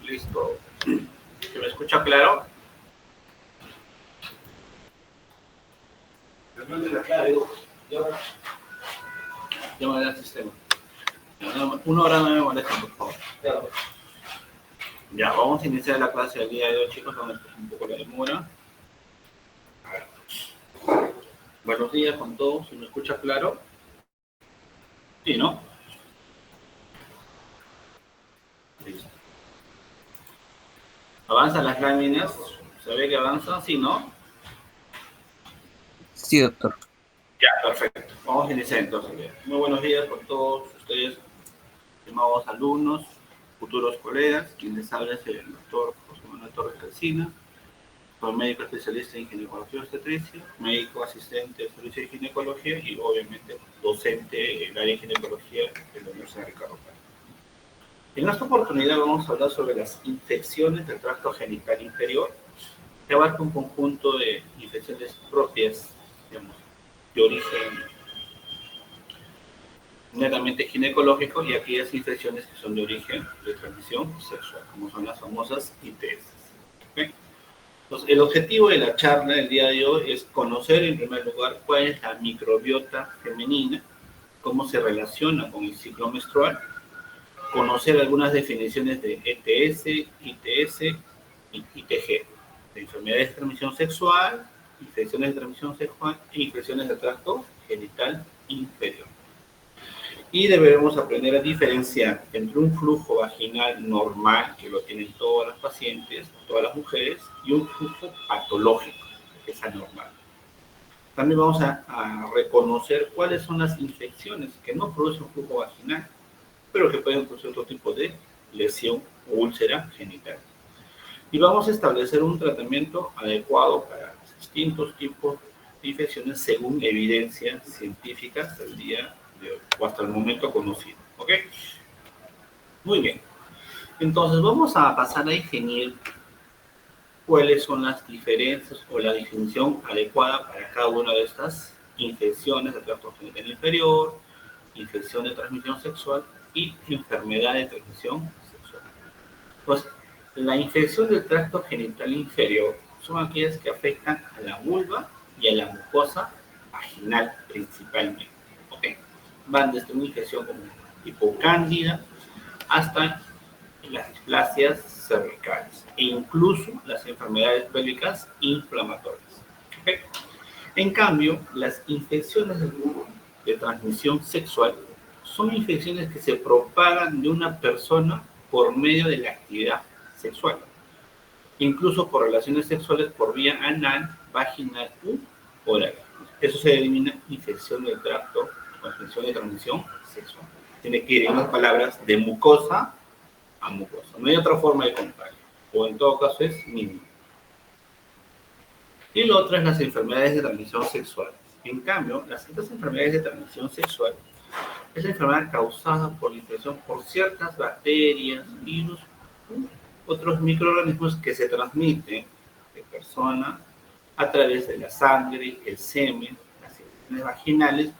Listo. ¿Se me escucha claro? Llámale al sistema. Una hora no me molesta, por favor. Ya, vamos a iniciar la clase del día de hoy, chicos. Vamos a empezar un poco la demora. Buenos días con todos. ¿Se me escucha claro? Sí, ¿no? Listo. ¿Avanzan las láminas? ¿Se ve que avanzan? Sí, ¿no? Sí, doctor. Ya, perfecto. Vamos a iniciar entonces. Muy buenos días con todos ustedes, estimados alumnos, futuros colegas. Quien les habla es el doctor José Manuel Torres Calcina. Soy médico especialista en ginecología y obstetricia, médico asistente de servicio de ginecología y obviamente docente en el área de ginecología de la Universidad Ricardo Palma. En esta oportunidad vamos a hablar sobre las infecciones del tracto genital inferior, que abarca un conjunto de infecciones propias, digamos, de origen netamente ginecológico y aquellas infecciones que son de origen de transmisión sexual, como son las famosas ITS. ¿Okay? Entonces, el objetivo de la charla del día de hoy es conocer en primer lugar cuál es la microbiota femenina, cómo se relaciona con el ciclo menstrual, conocer algunas definiciones de ETS, ITS y ITG, de enfermedades de transmisión sexual, infecciones de transmisión sexual e infecciones del tracto genital inferior. Y debemos aprender a diferenciar entre un flujo vaginal normal, que lo tienen todas las pacientes, todas las mujeres, y un flujo patológico, que es anormal. También vamos a reconocer cuáles son las infecciones que no producen flujo vaginal, pero que pueden producir otro tipo de lesión o úlcera genital. Y vamos a establecer un tratamiento adecuado para los distintos tipos de infecciones según evidencia científica hasta el día de hoy, o hasta el momento conocido. ¿Ok? Muy bien. Entonces vamos a pasar a definir cuáles son las diferencias o la definición adecuada para cada una de estas infecciones del tracto genital inferior, infección de transmisión sexual y enfermedad de transmisión sexual. Pues la infección del tracto genital inferior son aquellas que afectan a la vulva y a la mucosa vaginal principalmente. ¿Okay? Van desde una infección como tipo cándida hasta las displasias cervicales e incluso las enfermedades pélvicas inflamatorias. ¿Okay? En cambio, las infecciones de transmisión sexual son infecciones que se propagan de una persona por medio de la actividad sexual, incluso por relaciones sexuales por vía anal, vaginal u oral. Eso se denomina infección del tracto o infección de transmisión sexual. Tiene que ir en las palabras de mucosa a mucosa. No hay otra forma de contarlo. O en todo caso es mínimo. Y lo otro es las enfermedades de transmisión sexual. En cambio, las otras enfermedades de transmisión sexual es la enfermedad causada por la infección por ciertas bacterias, virus u otros microorganismos que se transmiten de persona a través de la sangre, el semen, las secreciones vaginales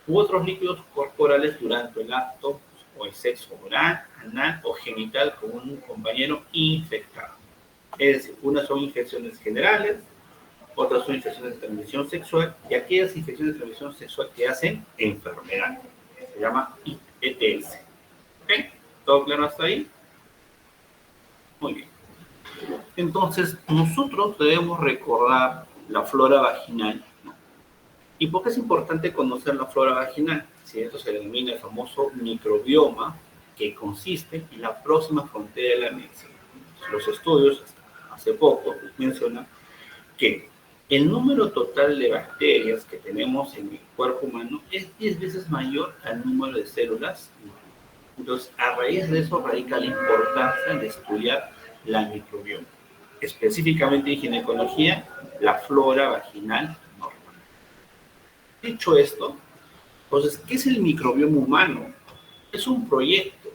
u otros líquidos corporales durante el acto o el sexo oral, anal o genital con un compañero infectado. Es decir, unas son infecciones generales, otras son infecciones de transmisión sexual y aquellas infecciones de transmisión sexual que hacen enfermedad. Se llama ETS. ¿Ok? ¿Todo claro hasta ahí? Muy bien. Entonces, nosotros debemos recordar la flora vaginal, ¿no? ¿Y por qué es importante conocer la flora vaginal? Si esto se denomina el famoso microbioma, que consiste en la próxima frontera de la medicina. Los estudios, hace poco, mencionan que el número total de bacterias que tenemos en el cuerpo humano es 10 veces mayor al número de células. Entonces, a raíz de eso radica la importancia de estudiar la microbioma. Específicamente en ginecología, la flora vaginal normal. Dicho esto, entonces, ¿qué es el microbioma humano? Es un proyecto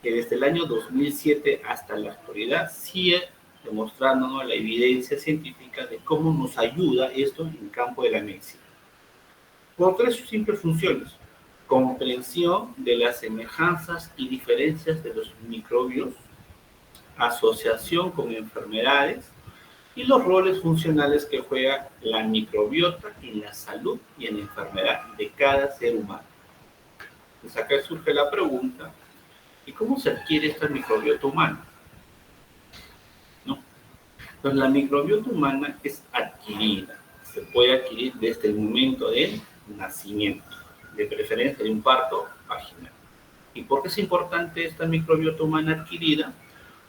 que desde el año 2007 hasta la actualidad sigue demostrándonos la evidencia científica de cómo nos ayuda esto en el campo de la medicina. Por tres simples funciones: comprensión de las semejanzas y diferencias de los microbios, asociación con enfermedades y los roles funcionales que juega la microbiota en la salud y en la enfermedad de cada ser humano. Entonces acá surge la pregunta, ¿y cómo se adquiere esta microbiota humana? ¿No? Entonces la microbiota humana es adquirida, se puede adquirir desde el momento del nacimiento, de preferencia de un parto vaginal. ¿Y por qué es importante esta microbiota humana adquirida?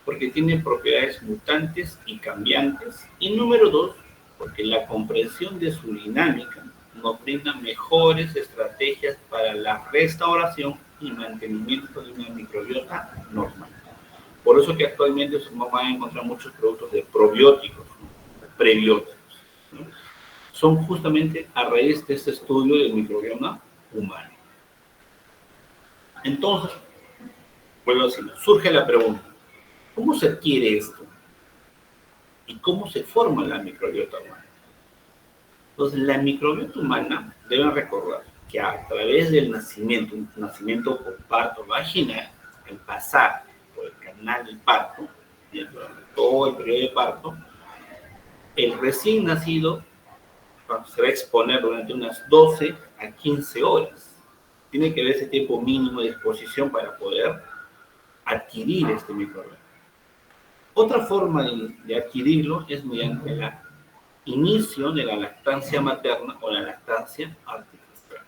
Porque tiene propiedades mutantes y cambiantes. Y número dos, porque la comprensión de su dinámica nos brinda mejores estrategias para la restauración y mantenimiento de una microbiota normal. Por eso que actualmente se van a encontrar muchos productos de probióticos, ¿no? Prebióticos, ¿no? Son justamente a raíz de este estudio del microbioma humano. Entonces, vuelvo a decir, surge la pregunta, ¿cómo se adquiere esto? ¿Y cómo se forma la microbiota humana? Entonces, la microbiota humana, deben recordar que a través del nacimiento, un nacimiento por parto vaginal, al pasar por el canal del parto, durante todo el periodo de parto, el recién nacido se va a exponer durante unas 12 a 15 horas. Tiene que haber ese tiempo mínimo de exposición para poder adquirir este microbioma. Otra forma de adquirirlo es mediante el inicio de la lactancia materna o la lactancia artificial.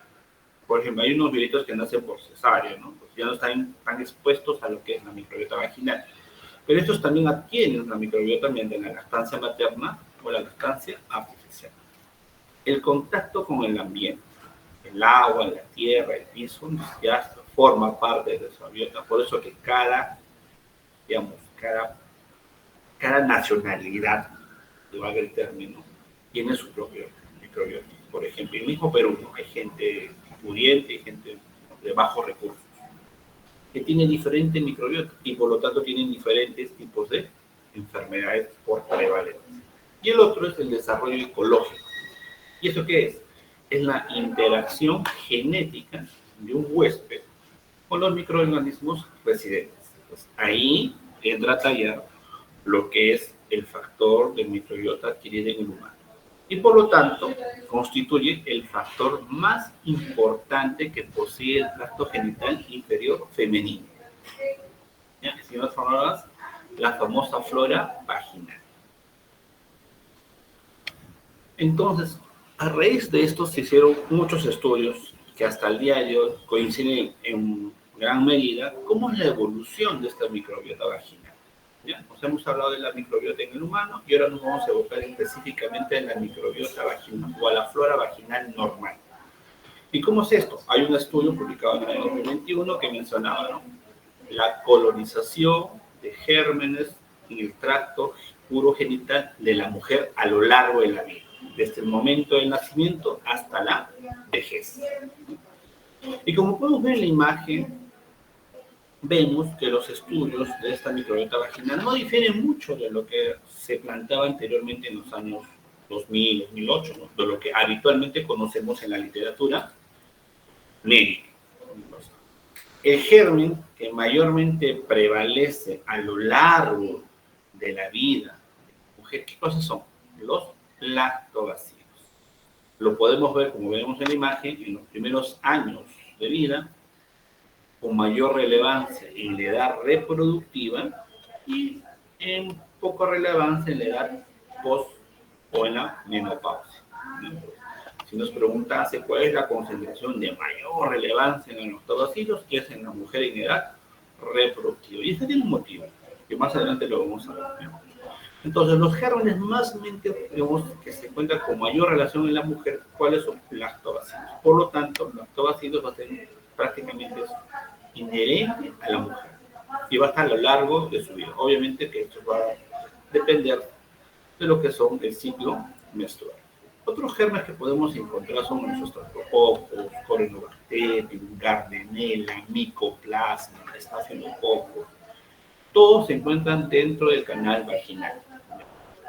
Por ejemplo, hay unos bebitos que nacen por cesárea, ¿no? Pues ya no están tan expuestos a lo que es la microbiota vaginal. Pero estos también adquieren una microbiota mediante la lactancia materna o la lactancia artificial. El contacto con el ambiente, el agua, la tierra, el piso, ya forma parte de su biota. Por eso que digamos, cada nacionalidad, que valga el término, tiene su propio microbiota. Por ejemplo, en el mismo Perú, ¿no? Hay gente pudiente y gente de bajos recursos que tiene diferentes microbiotas y por lo tanto tienen diferentes tipos de enfermedades por prevalencia. Y el otro es el desarrollo ecológico. ¿Y eso qué es? Es la interacción genética de un huésped con los microorganismos residentes. Entonces, ahí entra a tallar lo que es el factor del microbiota adquirido en el humano. Y por lo tanto, constituye el factor más importante que posee el tracto genital inferior femenino. ¿Ya? Si no palabras, la famosa flora vaginal. Entonces, a raíz de esto se hicieron muchos estudios que hasta el día de hoy coinciden en gran medida cómo es la evolución de esta microbiota vaginal. ¿Ya? Nos hemos hablado de la microbiota en el humano y ahora nos vamos a enfocar específicamente en la microbiota vaginal o a la flora vaginal normal. ¿Y cómo es esto? Hay un estudio publicado en el año 2021 que mencionaba, ¿no?, la colonización de gérmenes en el tracto urogenital de la mujer a lo largo de la vida, desde el momento del nacimiento hasta la vejez. Y como podemos ver en la imagen, vemos que los estudios de esta microbiota vaginal no difieren mucho de lo que se planteaba anteriormente en los años 2000, 2008, ¿no?, de lo que habitualmente conocemos en la literatura médica. El germen que mayormente prevalece a lo largo de la vida de la mujer, ¿qué cosas son? Los lactobacilos. Lo podemos ver, como vemos en la imagen, en los primeros años de vida, con mayor relevancia en la edad reproductiva y en poca relevancia en la edad post o en la menopausia. Si nos preguntase cuál es la concentración de mayor relevancia en los lactobacilos, que es en la mujer en edad reproductiva. Y este tiene un motivo, que más adelante lo vamos a ver. Entonces, los gérmenes más digamos, que se encuentran con mayor relación en la mujer, ¿cuáles son? Lactobacilos. Por lo tanto, lactobacilos va a ser prácticamente inherente a la mujer y va a estar a lo largo de su vida. Obviamente que esto va a depender de lo que son el ciclo menstrual. Otros gérmenes que podemos encontrar son los estreptococcus, Corynebacterium, Gardnerella, Mycoplasma, Staphylococcus. Todos se encuentran dentro del canal vaginal.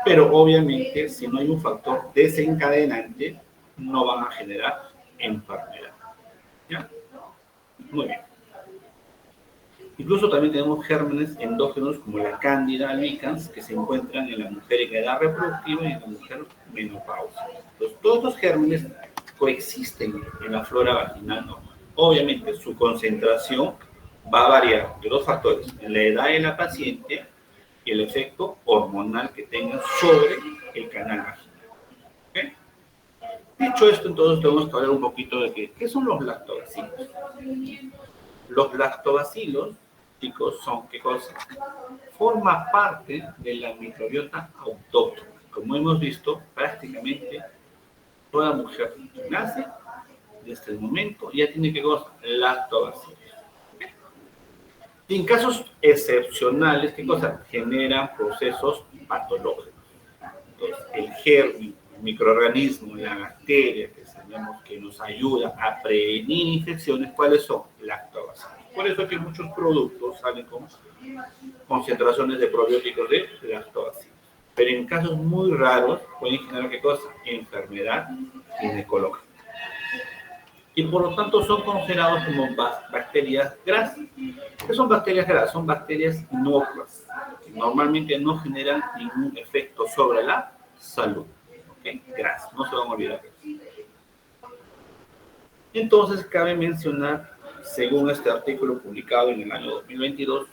Pero obviamente, si no hay un factor desencadenante, no van a generar enfermedad. ¿Ya? Muy bien. Incluso también tenemos gérmenes endógenos como la Cándida albicans que se encuentran en la mujer en edad reproductiva y en la mujer menopausia. Entonces, todos estos gérmenes coexisten en la flora vaginal normal. Obviamente, su concentración va a variar de dos factores, en la edad de la paciente y el efecto hormonal que tenga sobre el canal vaginal. ¿Okay? Dicho esto, entonces tenemos que hablar un poquito de qué son los lactobacilos. Los lactobacilos, chicos, son ¿qué cosa? Forma parte de la microbiota autóctona. Como hemos visto, prácticamente toda mujer que nace, desde el momento, ya tiene que gozar lactobacilos. Y en casos excepcionales, ¿qué cosa? Generan procesos patológicos. Entonces, el germen, el microorganismo, la bacteria que sabemos que nos ayuda a prevenir infecciones, ¿cuáles son? Lactobacilos. Por eso es que muchos productos salen con concentraciones de probióticos de lactobacilos. Pero en casos muy raros pueden generar ¿qué cosa? Enfermedad ginecológica. Y por lo tanto son considerados como bacterias grasas. ¿Qué son bacterias grasas? Son bacterias inocuas, que normalmente no generan ningún efecto sobre la salud. ¿Okay? Grasas, no se van a olvidar. Entonces cabe mencionar, según este artículo publicado en el año 2022,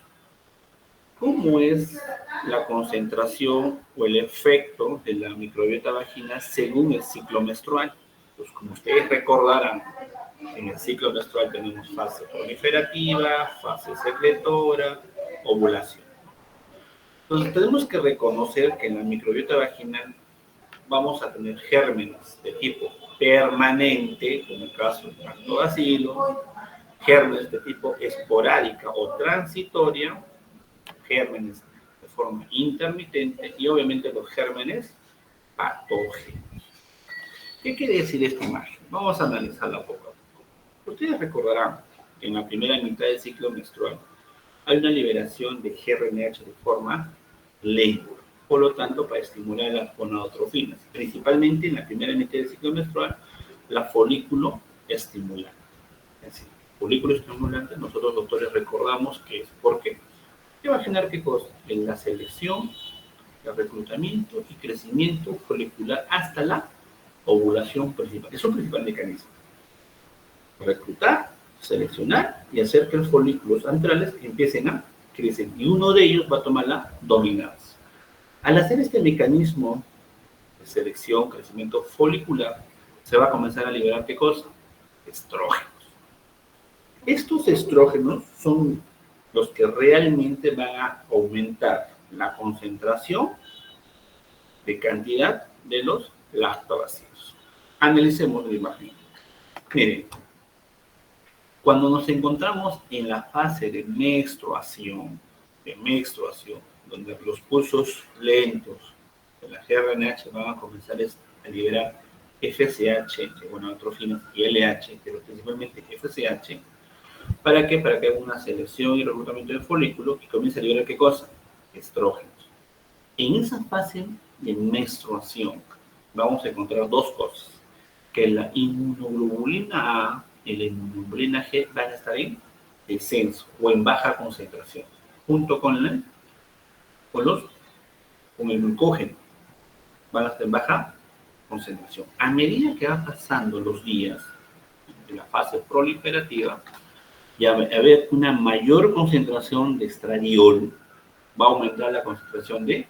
cómo es la concentración o el efecto de la microbiota vaginal según el ciclo menstrual. Pues como ustedes recordarán, en el ciclo menstrual tenemos fase proliferativa, fase secretora, ovulación. Entonces tenemos que reconocer que en la microbiota vaginal vamos a tener gérmenes de tipo permanente, como el caso del lactobacilo, gérmenes de tipo esporádica o transitoria, gérmenes de forma intermitente y obviamente los gérmenes patógenos. ¿Qué quiere decir esta imagen? Vamos a analizarla poco a poco. Ustedes recordarán que en la primera mitad del ciclo menstrual hay una liberación de GRNH de forma lenta. Por lo tanto, para estimular las gonadotrofinas, principalmente en la primera mitad del ciclo menstrual, la folículo estimulante. Es decir, folículo estimulante, nosotros doctores recordamos que es porque ¿qué va a generar qué cosa? En la selección, el reclutamiento y crecimiento folicular hasta la ovulación principal. Es un principal mecanismo. Reclutar, seleccionar y hacer que los folículos antrales empiecen a crecer. Y uno de ellos va a tomar la dominancia. Al hacer este mecanismo de selección, crecimiento folicular, se va a comenzar a liberar ¿qué cosa? Estrógenos. Estos estrógenos son los que realmente van a aumentar la concentración de cantidad de los lactobacilos. Analicemos la imagen. Miren, cuando nos encontramos en la fase de menstruación, donde los pulsos lentos de la GRNH van a comenzar a liberar FSH, gonadotrofinas, y LH, pero principalmente FSH. ¿Para qué? Para que haya una selección y reclutamiento de folículos y comience a liberar ¿qué cosa? Estrógenos. En esa fase de menstruación vamos a encontrar dos cosas. Que la inmunoglobulina A y la inmunoglobulina G van a estar en descenso o en baja concentración, junto con el glucógeno. Van a estar en baja concentración. A medida que van pasando los días de la fase proliferativa, ya va a haber una mayor concentración de estradiol, va a aumentar la concentración de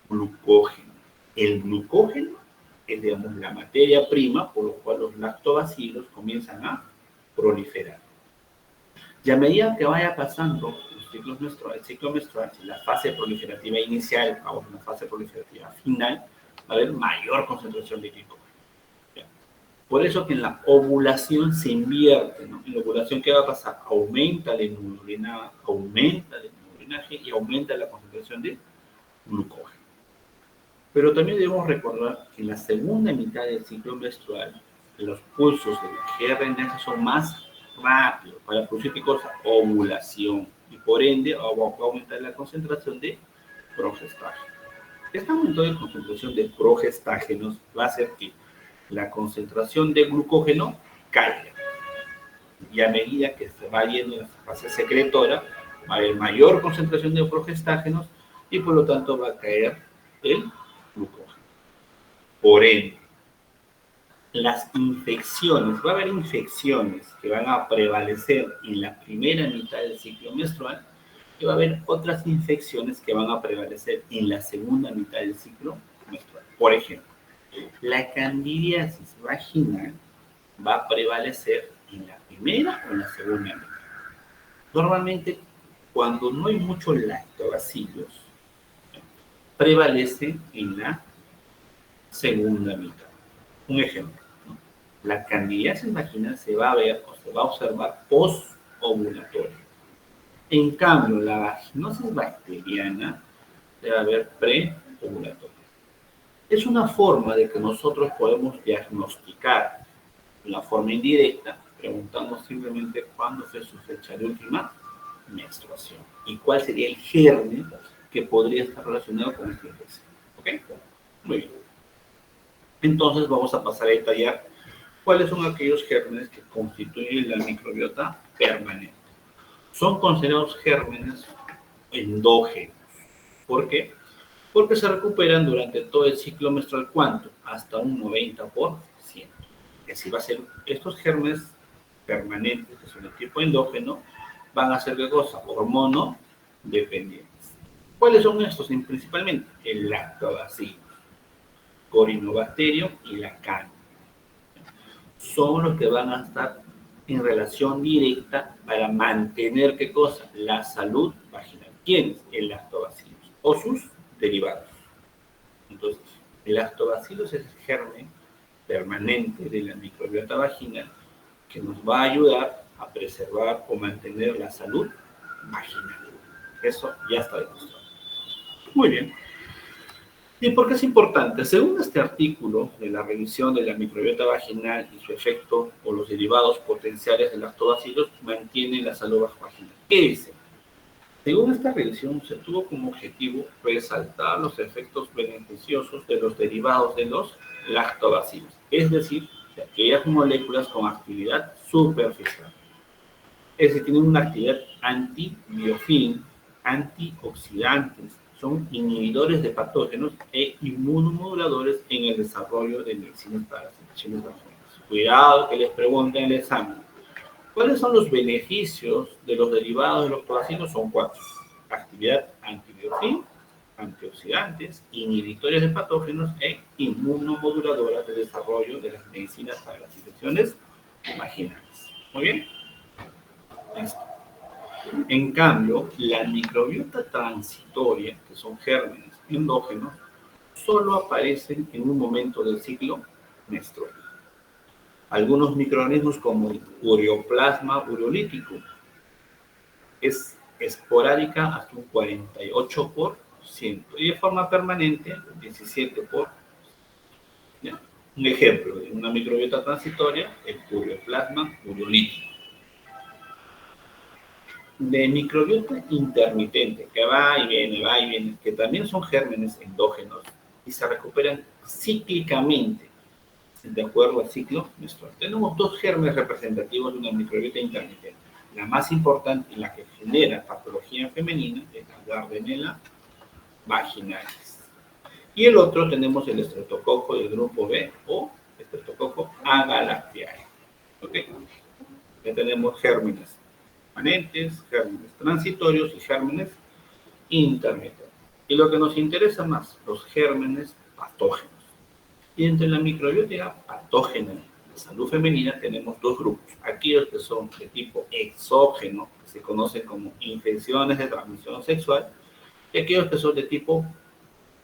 glucógeno. El glucógeno es, digamos, la materia prima por la cual los lactobacilos comienzan a proliferar. Y a medida que vaya pasando el ciclo menstrual, la fase proliferativa inicial, ahora una fase proliferativa final, va a haber mayor concentración de glucógeno. Por eso que en la ovulación se invierte, ¿no? En la ovulación, ¿qué va a pasar? Aumenta la inmunoglobulina, aumenta la inmunoglobulina G y aumenta la concentración de glucógeno. Pero también debemos recordar que en la segunda mitad del ciclo menstrual, los pulsos de la GRNH son más rápidos para producir ¿qué cosa? Ovulación. Y por ende va a aumentar la concentración de progestágenos. Este aumento de concentración de progestágenos va a hacer que la concentración de glucógeno caiga. Y a medida que se va yendo en la fase secretora, Va a haber mayor concentración de progestágenos y por lo tanto va a caer el glucógeno. Por ende, las infecciones, va a haber infecciones que van a prevalecer en la primera mitad del ciclo menstrual y va a haber otras infecciones que van a prevalecer en la segunda mitad del ciclo menstrual. Por ejemplo, la candidiasis vaginal va a prevalecer en la primera o en la segunda mitad. Normalmente, cuando no hay muchos lactobacillos, prevalece en la segunda mitad. Un ejemplo, ¿no? La candidiasis vaginal se va a ver o se va a observar post-ovulatorio. En cambio, la vaginosis bacteriana se va a ver pre-ovulatoria. Es una forma de que nosotros podemos diagnosticar de una forma indirecta, preguntando simplemente cuándo fue su fecha de última menstruación y cuál sería el germen que podría estar relacionado con esta infección. ¿Ok? Muy bien. Entonces vamos a pasar a detallar cuáles son aquellos gérmenes que constituyen la microbiota permanente. Son considerados gérmenes endógenos. ¿Por qué? Porque se recuperan durante todo el ciclo menstrual, ¿cuánto? Hasta un 90%. Y así va a ser, estos gérmenes permanentes, que son de tipo endógeno, van a ser, ¿qué cosa? Hormonodependientes. ¿Cuáles son estos? Principalmente el lactobacillus, corinobacterium y la cándida. Son los que van a estar en relación directa para mantener, ¿qué cosa? La salud vaginal. ¿Quiénes? El lactobacillus o sus derivados. Entonces, el lactobacillus es el germen permanente de la microbiota vaginal que nos va a ayudar a preservar o mantener la salud vaginal. Eso ya está demostrado. Muy bien. ¿Y por qué es importante? Según este artículo de la revisión de la microbiota vaginal y su efecto o los derivados potenciales del lactobacillus mantienen la salud vaginal. ¿Qué dice? Según esta revisión, se tuvo como objetivo resaltar los efectos beneficiosos de los derivados de los lactobacillus, es decir, de aquellas moléculas con actividad superficial. Es decir, tienen una actividad antibiofílica, antioxidantes, son inhibidores de patógenos e inmunomoduladores en el desarrollo de medicinas para las infecciones vaginales. Cuidado que les pregunten en el examen. ¿Cuáles son los beneficios de los derivados de los lactobacilos? Son 4. Actividad antibiofílica, antioxidantes, inhibidores de patógenos e inmunomoduladoras de desarrollo de las medicinas para las infecciones vaginales. Muy bien. Listo. En cambio, la microbiota transitoria, que son gérmenes endógenos, solo aparecen en un momento del ciclo menstrual. Algunos microorganismos como el ureoplasma ureolítico es esporádica hasta un 48% y de forma permanente 17%. ¿Ya? Un ejemplo de una microbiota transitoria, el ureoplasma ureolítico. De microbiota intermitente, que va y viene, que también son gérmenes endógenos y se recuperan cíclicamente de acuerdo al ciclo menstrual. Tenemos 2 gérmenes representativos de una microbiota intermitente. La más importante y la que genera patología femenina es la Gardnerella vaginalis. Y el otro tenemos el estreptococo del grupo B o estreptococo agalactiae. ¿Ok? Ya tenemos gérmenes permanentes, gérmenes transitorios y gérmenes intermitentes. Y lo que nos interesa más, los gérmenes patógenos. Y entre la microbiota patógena de salud femenina tenemos 2 grupos. Aquellos que son de tipo exógeno, que se conocen como infecciones de transmisión sexual, y aquellos que son de tipo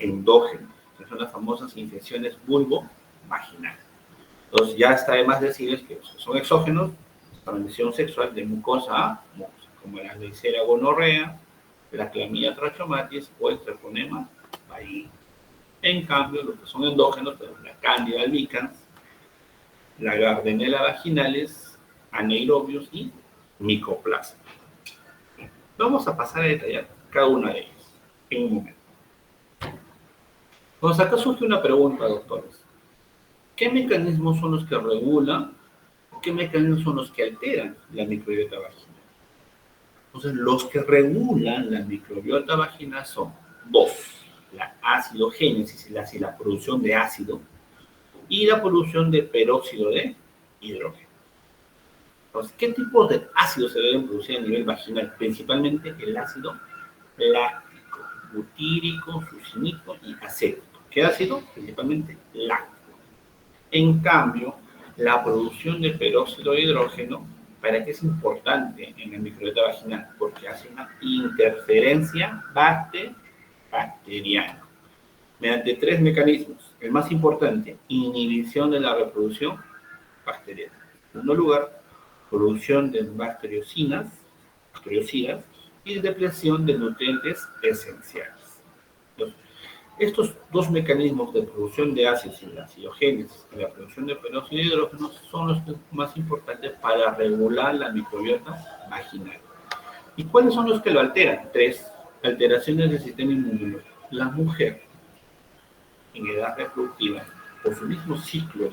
endógeno, que son las famosas infecciones vulvovaginales. Entonces ya está de más decirles que los que son exógenos, transmisión sexual de mucosa a mucosa, como la Neisseria gonorrea, la clamidia trachomatis o el treponema vaginal. En cambio, los que son endógenos, tenemos la Candida albicans, la Gardnerella vaginalis, anaerobios y Mycoplasma. Vamos a pasar a detallar cada una de ellas en un momento. Entonces, acá surge una pregunta, doctores. ¿Qué mecanismos son los que regulan o qué mecanismos son los que alteran la microbiota vaginal? Entonces, los que regulan la microbiota vaginal son dos: la acidogénesis, es decir, la producción de ácido, y la producción de peróxido de hidrógeno. Entonces, ¿qué tipos de ácidos se deben producir a nivel vaginal? Principalmente el ácido láctico, butírico, succínico y acético. ¿Qué ácido? Principalmente láctico. En cambio, la producción de peróxido de hidrógeno, ¿para qué es importante en la microbiota vaginal? Porque hace una interferencia bacteriana mediante tres mecanismos. El más importante, inhibición de la reproducción bacteriana. En segundo lugar, producción de bacteriocidas y depleción de nutrientes esenciales. Entonces, estos dos mecanismos de producción de ácidos, la acidogénesis y la producción de peróxido de hidrógeno, son los más importantes para regular la microbiota vaginal. ¿Y cuáles son los que lo alteran? Tres: alteraciones del sistema inmunológico. La mujer en edad reproductiva, por su mismo ciclo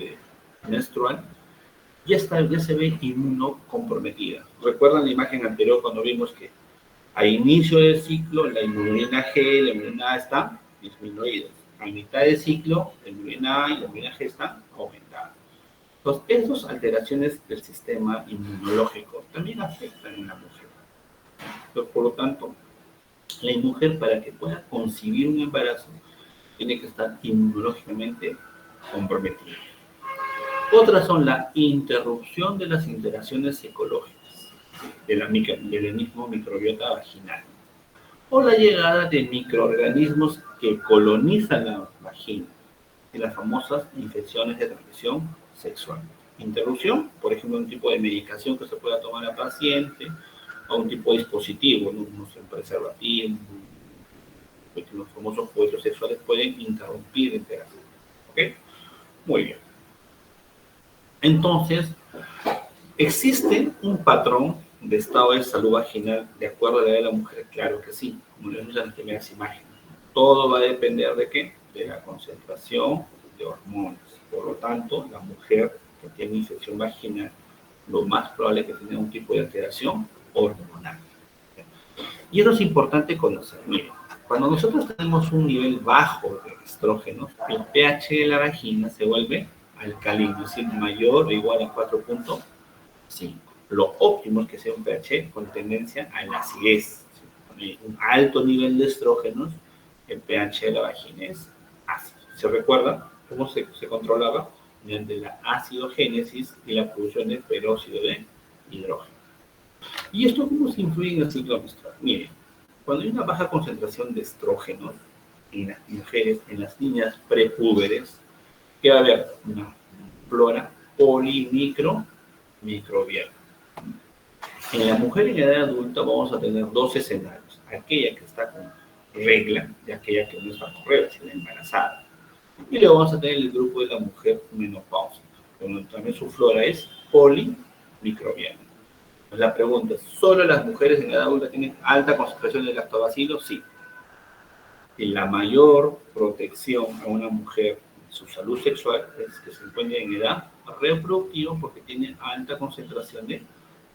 menstrual, ya se ve inmunocomprometida. ¿Recuerdan la imagen anterior cuando vimos que a inicio del ciclo la inmunina G, la inmunina A están disminuidas? A mitad del ciclo, la inmunina A y la inmunina G están aumentadas. Entonces, esas alteraciones del sistema inmunológico también afectan a la mujer. Entonces, por lo tanto, la mujer, para que pueda concebir un embarazo, tiene que estar inmunológicamente comprometida. Otras son la interrupción de las interacciones ecológicas del mismo microbiota vaginal, o la llegada de microorganismos que colonizan la vagina, y las famosas infecciones de transmisión sexual. Interrupción, por ejemplo, un tipo de medicación que se pueda tomar al paciente, o un tipo de dispositivo, ¿no? Un preservativo, los famosos juguetes sexuales pueden interrumpir la interacción. ¿Ok? Muy bien. Entonces, ¿existe un patrón de estado de salud vaginal de acuerdo a la edad de la mujer? Claro que sí, como lo vimos en las primeras imágenes. Todo va a depender de qué? De la concentración de hormonas. Por lo tanto, la mujer que tiene infección vaginal, lo más probable es que tenga un tipo de alteración hormonal. Y eso es importante conocer. Miren, cuando nosotros tenemos un nivel bajo de estrógenos, el pH de la vagina se vuelve alcalino, es decir, mayor o igual a 4.5. Lo óptimo es que sea un pH con tendencia a la acidez. Un alto nivel de estrógenos, el pH de la vagina es ácido. ¿Se recuerda cómo se controlaba? Mediante la acidogénesis y la producción de peróxido de hidrógeno. ¿Y esto cómo se influye en el ciclo menstrual? Miren, cuando hay una baja concentración de estrógenos en las mujeres, en las niñas prepúberes, ¿qué va a haber? Una flora polimicrobiana. En la mujer en edad adulta vamos a tener dos escenarios: aquella que está con regla y aquella que no está con regla, sino embarazada. Y luego vamos a tener el grupo de la mujer menopáusica, donde también su flora es polimicrobiana. La pregunta es: ¿solo las mujeres en edad adulta tienen alta concentración de lactobacilos? Sí. Y la mayor protección a una mujer en su salud sexual es que se encuentre en edad reproductiva, porque tiene alta concentración de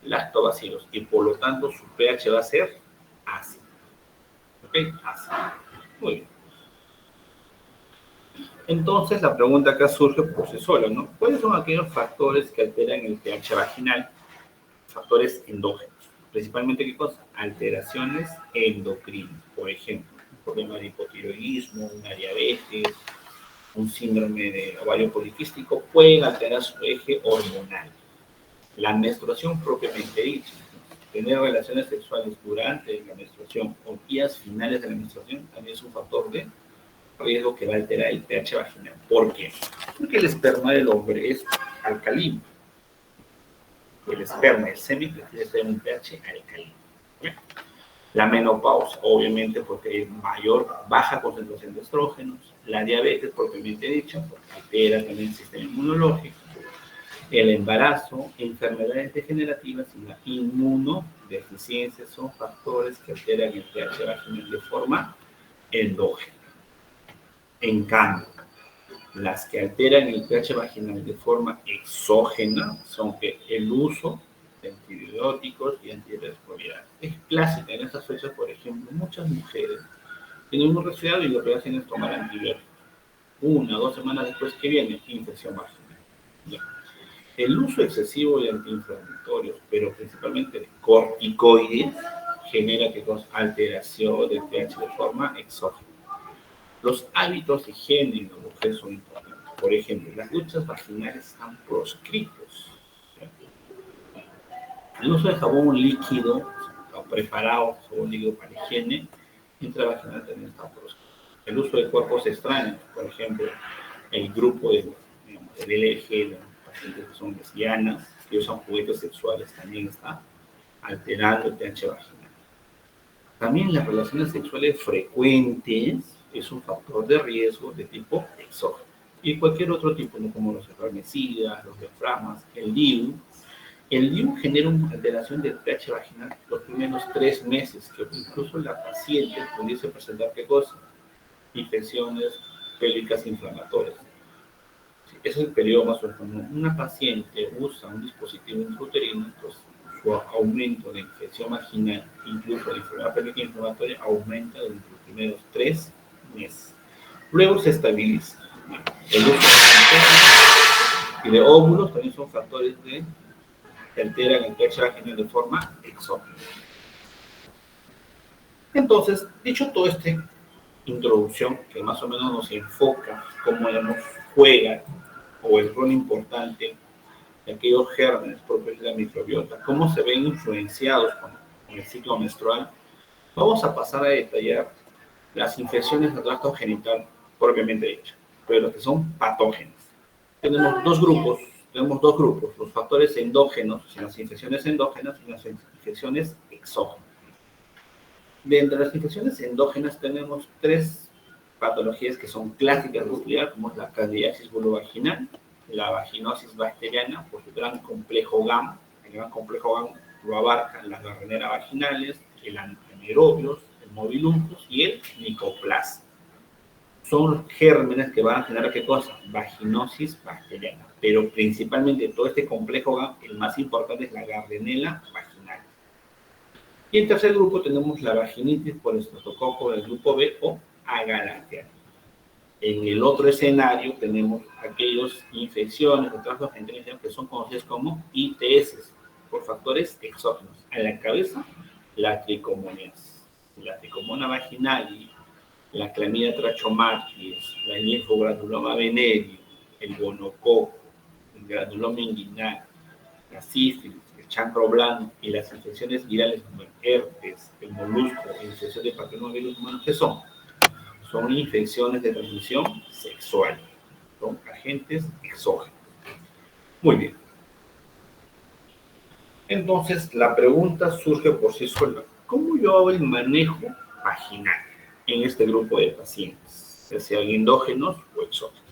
lactobacilos y por lo tanto su pH va a ser ácido. ¿Ok? Ácido. Muy bien. Entonces la pregunta acá surge por sí sola, ¿no? ¿Cuáles son aquellos factores que alteran el pH vaginal? Factores endógenos. Principalmente, ¿qué cosa? Alteraciones endocrinas. Por ejemplo, un problema de hipotiroidismo, una diabetes, un síndrome de ovario poliquístico pueden alterar su eje hormonal. La menstruación propiamente dicha, tener relaciones sexuales durante la menstruación o días finales de la menstruación, también es un factor de riesgo que va a alterar el pH vaginal. ¿Por qué? Porque el esperma del hombre es alcalino. El esperma, el semen, tiene que tener un pH alcalino. La menopausia, obviamente, porque hay baja concentración de estrógenos. La diabetes, propiamente dicha, porque altera también el sistema inmunológico. El embarazo, enfermedades degenerativas y la inmunodeficiencia son factores que alteran el pH vaginal de forma endógena. En cambio, las que alteran el pH vaginal de forma exógena son que el uso de antibióticos y antirretrovirales. Es clásica en estas fechas, por ejemplo, muchas mujeres tienen un resfriado y lo que hacen es tomar antibióticos. 1 o 2 semanas después que viene, infección vaginal. El uso excesivo de antiinflamatorios, pero principalmente de corticoides, genera que con alteración del pH de forma exógena. Los hábitos de higiene en la mujer son importantes. Por ejemplo, las duchas vaginales están proscritos. El uso de jabón líquido o preparado, jabón líquido para higiene intravaginal también está proscrito. El uso de cuerpos extraños, por ejemplo, el grupo del LG, los pacientes que son lesbianas, que usan juguetes sexuales, también está alterando el pH vaginal. También las relaciones sexuales frecuentes es un factor de riesgo de tipo exógeno. Y cualquier otro tipo, ¿no? Como los espermicidas, los diafragmas, el DIU. El DIU genera una alteración del pH vaginal los primeros 3 meses, que incluso la paciente pudiese presentar, ¿qué cosa? Infecciones pélvicas inflamatorias. Ese es el periodo más o menos. Cuando una paciente usa un dispositivo intrauterino, pues su aumento de infección vaginal, incluso la enfermedad pélvica inflamatoria, aumenta durante los primeros 3 meses. Luego se estabiliza. El uso de y de óvulos también son factores que alteran el pH vaginal de forma exógena. Entonces, dicho todo esta introducción, que más o menos nos enfoca cómo juega o el rol importante de aquellos gérmenes propios de la microbiota, cómo se ven influenciados con el ciclo menstrual, vamos a pasar a detallar las infecciones de tracto genital propiamente dichas, pero los que son patógenos. Tenemos dos grupos, los factores endógenos, las infecciones endógenas y las infecciones exógenas. Dentro de las infecciones endógenas tenemos 3 patologías que son clásicas de estudiar, como es la candidiasis vulvovaginal, la vaginosis bacteriana, por su gran complejo GAM. El gran complejo GAM lo abarcan las garreneras vaginales, el anaerobios, el mobiluncus y el micoplasma. Son los gérmenes que van a generar, ¿qué cosa? Vaginosis bacteriana. Pero principalmente todo este complejo GAM, el más importante es la Gardnerella vaginal. Y en tercer grupo tenemos la vaginitis por estreptococo del grupo B o agalactiana. En el otro escenario tenemos aquellas infecciones de tracto genital que son conocidas como ITS, por factores exógenos. A la cabeza, la tricomonas, la tricomona vaginal, la clamidia trachomatis, la linfogranuloma venereum, el gonococo, el granuloma inguinal, la sífilis, el chancro blanco y las infecciones virales como el herpes, el molusco, la infección de papillomavirus humano, ¿qué son? Son infecciones de transmisión sexual, son agentes exógenos. Muy bien. Entonces, la pregunta surge por sí sola. ¿Cómo yo hago el manejo vaginal en este grupo de pacientes, ya sean endógenos o exógenos?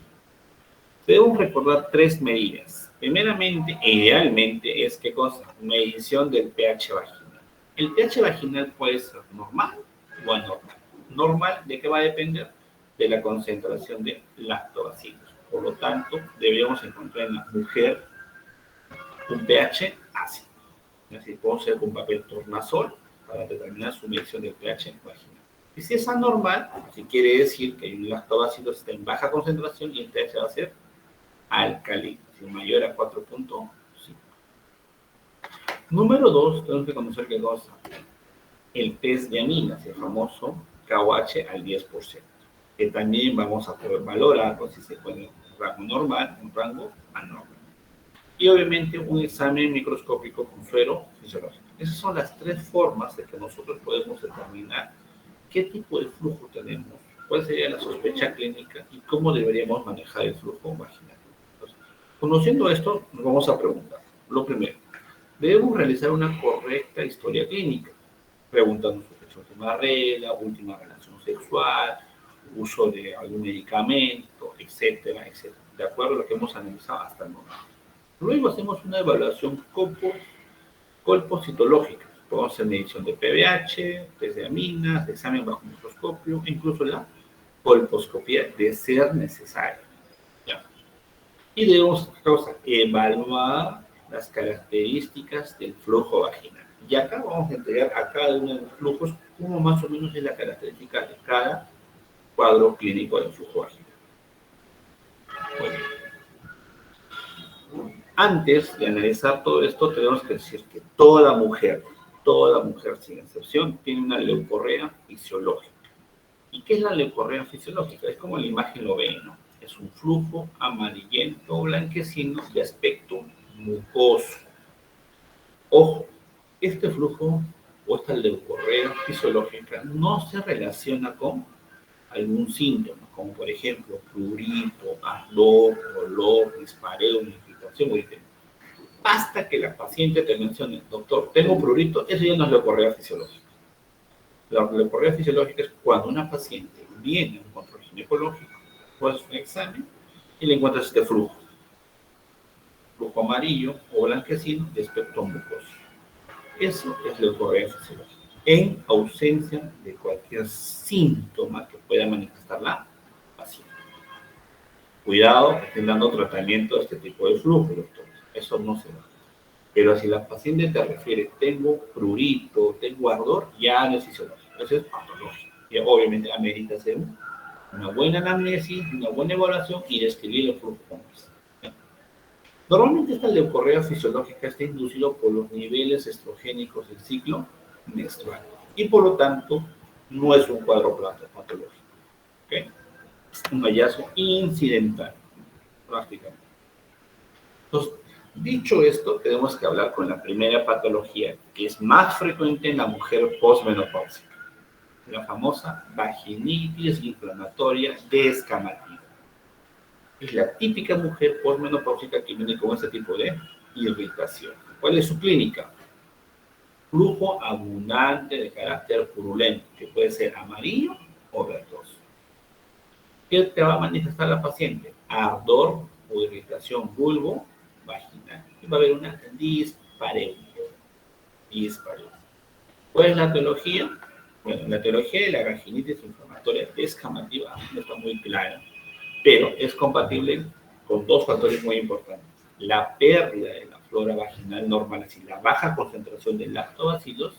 Debemos recordar 3 medidas. Primeramente, e idealmente, es ¿qué cosa? Medición del pH vaginal. El pH vaginal puede ser normal o anormal. Normal, ¿de qué va a depender? De la concentración de lactobacilos. Por lo tanto, deberíamos encontrar en la mujer un pH ácido. Es decir, podemos hacer un papel tornasol para determinar su medición del pH vaginal. Y si es anormal, si quiere decir que el lactobacilo está en baja concentración y el pH va a ser alcalino, si mayor a 4.5. Número 2, tenemos que conocer qué cosa. El test de aminas, el famoso KOH al 10%, que también vamos a poder valorar si se puede un rango normal, un rango anormal. Y obviamente un examen microscópico con suero fisiológico. Esas son las 3 formas de que nosotros podemos determinar qué tipo de flujo tenemos, cuál sería la sospecha clínica y cómo deberíamos manejar el flujo vaginal. Entonces, conociendo esto, nos vamos a preguntar. Lo primero, debemos realizar una correcta historia clínica, preguntando sobre su última regla, última relación sexual, uso de algún medicamento, etcétera, etcétera, de acuerdo a lo que hemos analizado hasta el momento. Luego hacemos una evaluación colpocitológica. Podemos hacer medición de pH, test de aminas, examen bajo microscopio, incluso la colposcopía de ser necesario. ¿Ya? Y debemos evaluar las características del flujo vaginal. Y acá vamos a entregar a cada uno de los flujos cómo más o menos es la característica de cada cuadro clínico del flujo vaginal. Bueno, antes de analizar todo esto, tenemos que decir que toda mujer sin excepción, tiene una leucorrea fisiológica. ¿Y qué es la leucorrea fisiológica? Es como la imagen lo ve, ¿no? Es un flujo amarillento o blanquecino de aspecto mucoso. Ojo, este flujo o esta leucorrea fisiológica no se relaciona con algún síntoma, como por ejemplo prurito, ardor, dolor, dispareo, irritación o irritabilidad. Basta que la paciente te mencione, doctor, tengo prurito, eso ya no es leucorrea fisiológica. La leucorrea fisiológica es cuando una paciente viene a un control ginecológico, pues un examen, y le encuentras este flujo amarillo o blanquecino de aspecto mucoso. Eso es leucorrea fisiológica, en ausencia de cualquier síntoma que pueda manifestar la paciente. Cuidado, estén dando tratamiento a este tipo de flujo, doctor. Eso no se da. Pero si la paciente te refiere, tengo prurito, tengo ardor, ya no es fisiológico, eso es patológico. Y obviamente amerita hacer una buena anamnesis, una buena evaluación y describir el flujo como es. Normalmente esta leucorrea fisiológica está inducido por los niveles estrogénicos del ciclo menstrual y por lo tanto no es un cuadro patológico. ¿Okay? Es un hallazgo incidental, prácticamente. Entonces, dicho esto, tenemos que hablar con la primera patología que es más frecuente en la mujer posmenopáusica, la famosa vaginitis inflamatoria descamativa. Es la típica mujer posmenopáusica que viene con este tipo de irritación. ¿Cuál es su clínica? Flujo abundante de carácter purulento, que puede ser amarillo o verdoso. ¿Qué te va a manifestar la paciente? Ardor o irritación vulvo-vaginal. Y va a haber una dispareunia. ¿Cuál es la etiología? Bueno, la etiología de la vaginitis inflamatoria descamativa no está muy clara, pero es compatible con dos factores muy importantes. La pérdida de la flora vaginal normal, es decir, la baja concentración de lactobacilos,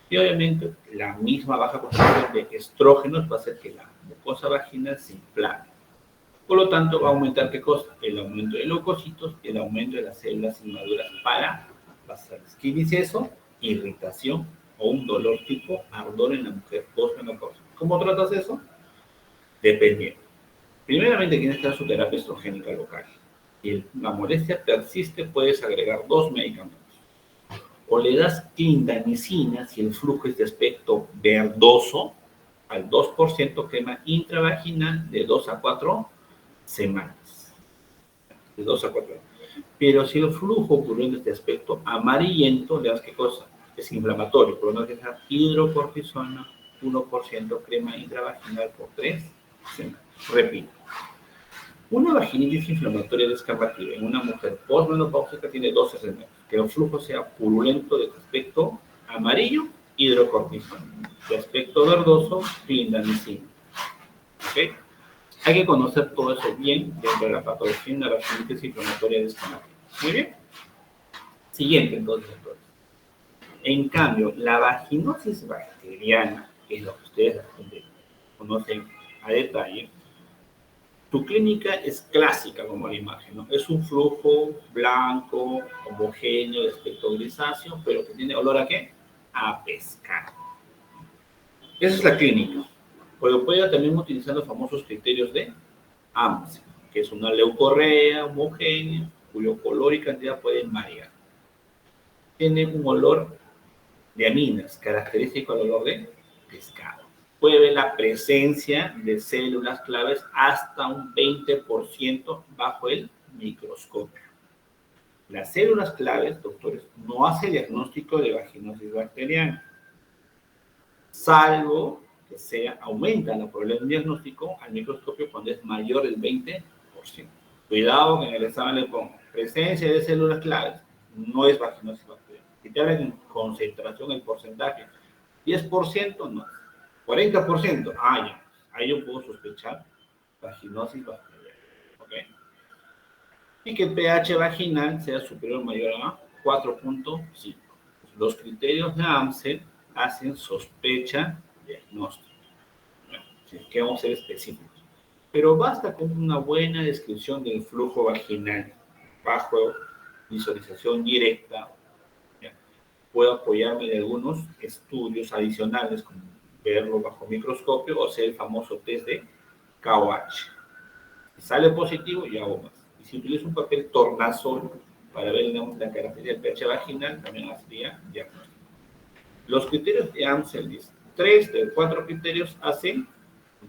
y obviamente la misma baja concentración de estrógenos va a hacer que la mucosa vaginal se inflame. Por lo tanto, va a aumentar ¿qué cosa? El aumento de leucocitos y el aumento de las células inmaduras para basales. ¿Qué dice eso? Irritación o un dolor tipo ardor en la mujer postmenopáusica. ¿Cómo tratas eso? Dependiendo. Primeramente, tienes que dar su terapia estrogénica local. Si la molestia persiste, puedes agregar 2 medicamentos. O le das clindamicina si el flujo es de aspecto verdoso, al 2% crema intravaginal de 2 a 4 semanas. De 2 a 4 semanas. Pero si el flujo ocurrió en este aspecto amarillento, le das qué cosa? Es inflamatorio, por lo tanto, dejar hidrocortisona 1% crema intravaginal por 3 semanas. Repito. Una vaginitis inflamatoria descamativa en una mujer postmenopáusica tiene dos escenarios. Que el flujo sea purulento de aspecto amarillo, hidrocortisona. De aspecto verdoso, clindamicina. ¿Ok? Hay que conocer todo eso bien dentro de la patología de la vaginitis inflamatoria descamativa. Muy bien. Siguiente, entonces. En cambio, la vaginosis bacteriana, que es lo que ustedes conocen a detalle, tu clínica es clásica como la imagen, ¿no? Es un flujo blanco, homogéneo, de aspecto grisáceo, pero que tiene olor ¿a qué? A pescado. Esa es la clínica. Pero puede también utilizar los famosos criterios de AMSE, que es una leucorrea homogénea, cuyo color y cantidad pueden variar. Tiene un olor de aminas, característico del olor de pescado. Puede ver la presencia de células claves hasta un 20% bajo el microscopio. Las células claves, doctores, no hace diagnóstico de vaginosis bacteriana, salvo que aumenta la probabilidad de diagnóstico al microscopio cuando es mayor del 20%. Cuidado que en el examen le pongo presencia de células claves, no es vaginosis bacteriana. Si te hablan en concentración, el porcentaje, 10% no. 40%, ya. Ahí yo puedo sospechar vaginosis bacteriana. ¿Ok? y que el pH vaginal sea superior o mayor a 4.5. Los criterios de AMSEL hacen sospecha diagnóstico. Bueno, si es que vamos a ser específicos. Pero basta con una buena descripción del flujo vaginal bajo visualización directa. ¿Ya? Puedo apoyarme de algunos estudios adicionales, como verlo bajo microscopio o hacer el famoso test de KOH. Si sale positivo, yo hago más. Y si utilizo un papel tornasol para ver, digamos, la característica del pH vaginal, también sería diagnóstico. Los criterios de AMSEL dicen, 3 de 4 criterios hacen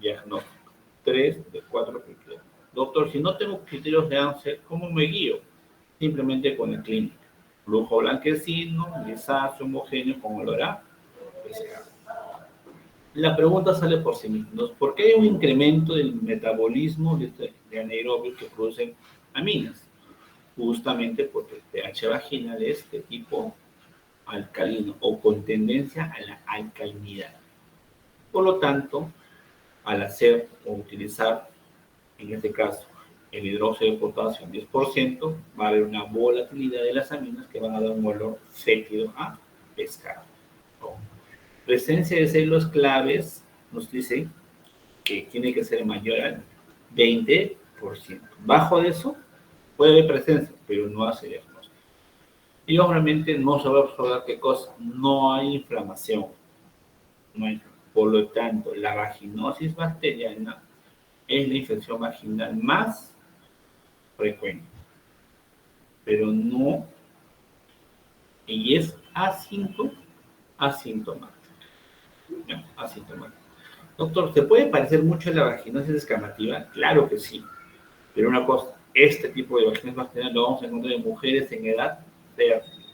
diagnóstico. 3 de 4 criterios. Doctor, si no tengo criterios de AMSEL, ¿cómo me guío? Simplemente con la clínica. Flujo blanquecino, grisáceo, homogéneo, con olor a pescado. La pregunta sale por sí misma. ¿Por qué hay un incremento del metabolismo de anaerobios que producen aminas? Justamente porque el pH vaginal es de tipo alcalino o con tendencia a la alcalinidad. Por lo tanto, al hacer o utilizar, en este caso, el hidróxido de potasio en 10%, va a haber una volatilidad de las aminas que van a dar un olor fétido a pescado. Presencia de células claves nos dice que tiene que ser mayor al 20%. Bajo de eso, puede haber presencia, pero no hace diagnóstico. Y obviamente no se va a observar qué cosa, no hay inflamación. Por lo tanto, la vaginosis bacteriana es la infección vaginal más frecuente, pero no, y es asintomática. ¿No? Asintomática. Doctor, ¿se puede parecer mucho a la vaginosis escamativa? Claro que sí, pero una cosa, este tipo de vaginosis bacteriana lo vamos a encontrar en mujeres en edad fértil.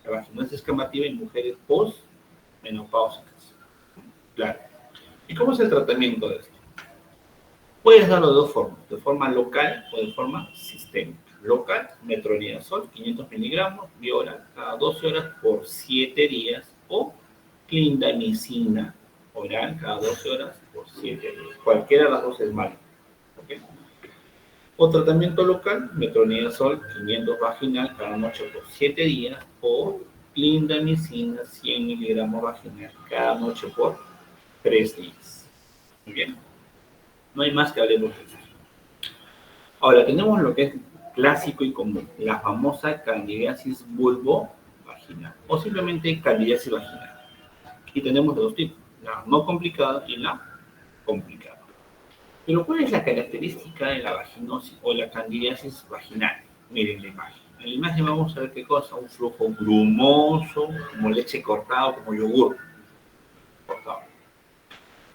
La vaginosis escamativa en mujeres postmenopáusicas. Claro. ¿Y cómo es el tratamiento de esto? Puedes darlo de dos formas, de forma local o de forma sistémica. Local, metronidazol, 500 miligramos, vía oral, cada 12 horas por 7 días, o clindamicina, oral, cada 12 horas por 7 días. Cualquiera de las dos es válido. ¿Okay? O tratamiento local, metronidazol, 500 vaginal, cada noche por 7 días, o clindamicina, 100 miligramos vaginal, cada noche por 3 días. Muy bien. No hay más que hablemos de eso. Ahora, tenemos lo que es clásico y común, la famosa candidiasis vulvovaginal, o simplemente candidiasis vaginal. Y tenemos de dos tipos, la no complicada y la complicada. Pero, ¿cuál es la característica de la vaginosis o la candidiasis vaginal? Miren la imagen. En la imagen vamos a ver qué cosa, un flujo grumoso, como leche cortada, como yogur cortado.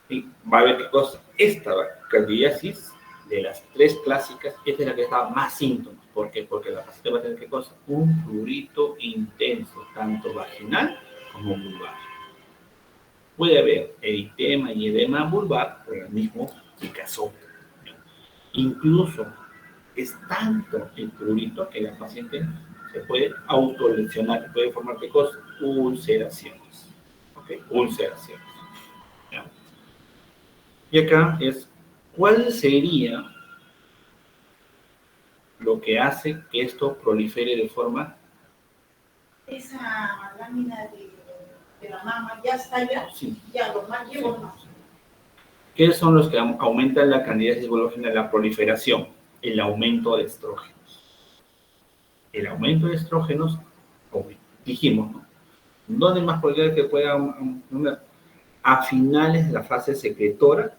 Y va a ver qué cosa, esta candidiasis de las tres clásicas, esta es la que da más síntomas. ¿Por qué? Porque la paciente va a tener, ¿qué cosa? Un prurito intenso, tanto vaginal como vulvar. Puede haber eritema y edema vulvar por el mismo picazón. Incluso es tanto el prurito que la paciente se puede autolesionar, puede formar, ¿qué cosa? Ulceraciones. ¿Ok? Ulceraciones. ¿Ya? Y acá es, ¿cuál sería lo que hace que esto prolifere de forma? Esa lámina de la mama ya está allá, sí. Ya lo más llevo más. ¿Qué son los que aumentan la candidiasis vulvovaginal? La proliferación, el aumento de estrógenos. El aumento de estrógenos, como dijimos, ¿no? ¿Dónde más probabilidad que pueda a finales de la fase secretora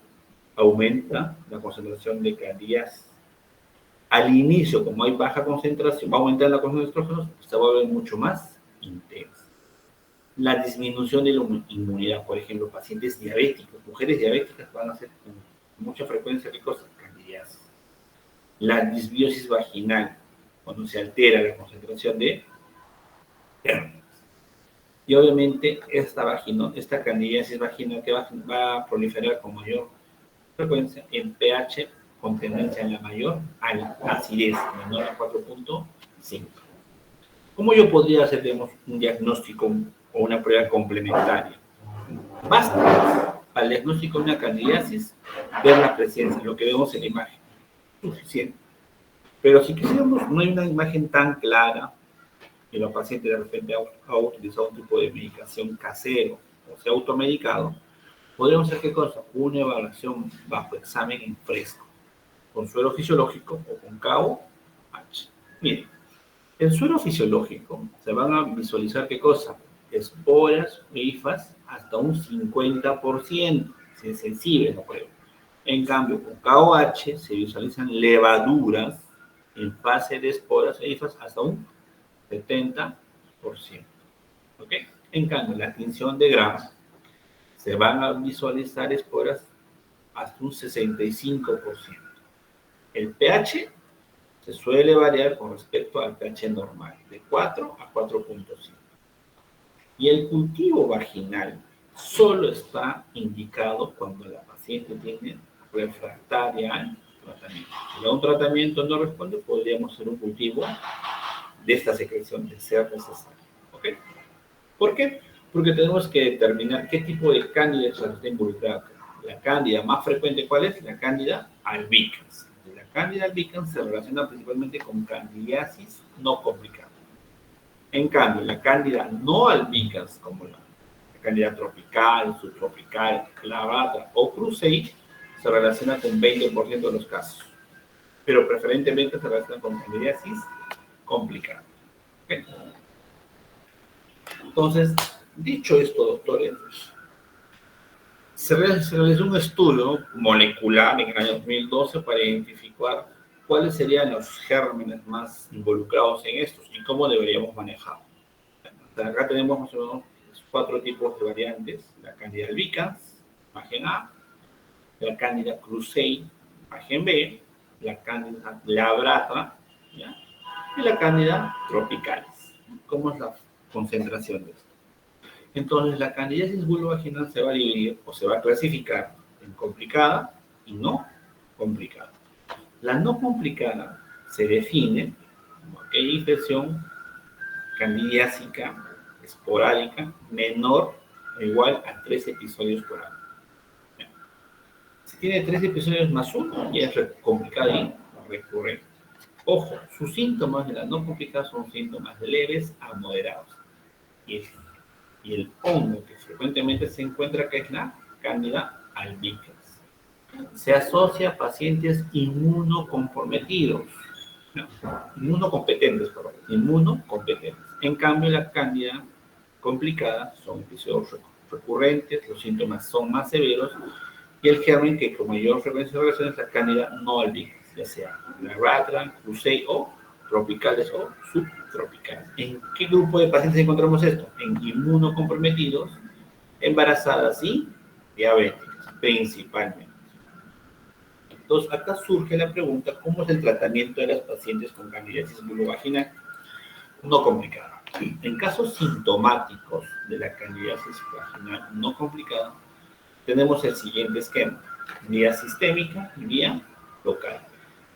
aumenta la concentración de candidiasis? Al inicio, como hay baja concentración, va a aumentar la concentración de estrógenos, se va a volver mucho más intensa. La disminución de la inmunidad, por ejemplo, pacientes diabéticos, mujeres diabéticas van a hacer con mucha frecuencia, ¿qué cosa? Candidiasis. La disbiosis vaginal, cuando se altera la concentración de términos. Y obviamente esta candidiasis vaginal que va a proliferar con mayor frecuencia en pH con tendencia en la mayor a la acidez, menor a 4.5. ¿Cómo yo podría hacer, digamos, un diagnóstico o una prueba complementaria? Basta para el diagnóstico de una candidiasis ver la presencia, lo que vemos en la imagen. Suficiente. Pero si quisiéramos, no hay una imagen tan clara y la paciente de repente ha utilizado un tipo de medicación casero o se ha automedicado, podríamos hacer qué cosa, una evaluación bajo examen en fresco, con suero fisiológico o con KO-H. Miren, el suero fisiológico se van a visualizar qué cosa, esporas o hifas hasta un 50%, si es sensible la prueba. En cambio, con KOH se visualizan levaduras en fase de esporas e hifas hasta un 70%. ¿Ok? En cambio, la tinción de Gram se van a visualizar esporas hasta un 65%. El pH se suele variar con respecto al pH normal, de 4 a 4.5. Y el cultivo vaginal solo está indicado cuando la paciente tiene refractaria al tratamiento. Si a un tratamiento no responde, podríamos hacer un cultivo de esta secreción de ser necesario. ¿Ok? ¿Por qué? Porque tenemos que determinar qué tipo de cándida está involucrada. La cándida más frecuente, ¿cuál es? La cándida albicans. La cándida albicans se relaciona principalmente con candidiasis no complicada. En cambio, la cándida no albicans, como la cándida tropical, subtropical, clavata o crusei, se relaciona con 20% de los casos, pero preferentemente se relaciona con candidiasis complicada. ¿Okay? Entonces, dicho esto, doctores, se realizó un estudio molecular en el año 2012 para identificar cuáles serían los gérmenes más involucrados en estos y cómo deberíamos manejarlos. Acá tenemos más o menos 4 tipos de variantes: la Candida albicans, imagen A; la Candida krusei, imagen B; la Candida glabrata, ¿ya?, y la Candida tropicalis. ¿Cómo es la concentración de esto? Entonces, la candidiasis vulvovaginal se va a dividir o se va a clasificar en complicada y no complicada. La no complicada se define como aquella infección candidiásica esporádica menor o igual a 3 episodios por año. Si tiene 3 episodios más 1, ya es complicada y recurrente. Ojo, sus síntomas de la no complicada son síntomas leves a moderados. Y el hongo que frecuentemente se encuentra, que es la Candida albicans, se asocia a pacientes inmunocomprometidos, no, inmunocompetentes, perdón, inmunocompetentes. En cambio, la Cándida complicada son episodios recurrentes, los síntomas son más severos, y el germen que con mayor frecuencia de relación es la Cándida no albicans, ya sea la Ratran, Crusei o tropicales o subtropicales. ¿En qué grupo de pacientes encontramos esto? En inmunocomprometidos, embarazadas y diabéticas, principalmente. Entonces, acá surge la pregunta: ¿cómo es el tratamiento de las pacientes con candidiasis vulvovaginal no complicada? En casos sintomáticos de la candidiasis vaginal no complicada, tenemos el siguiente esquema: vía sistémica y vía local.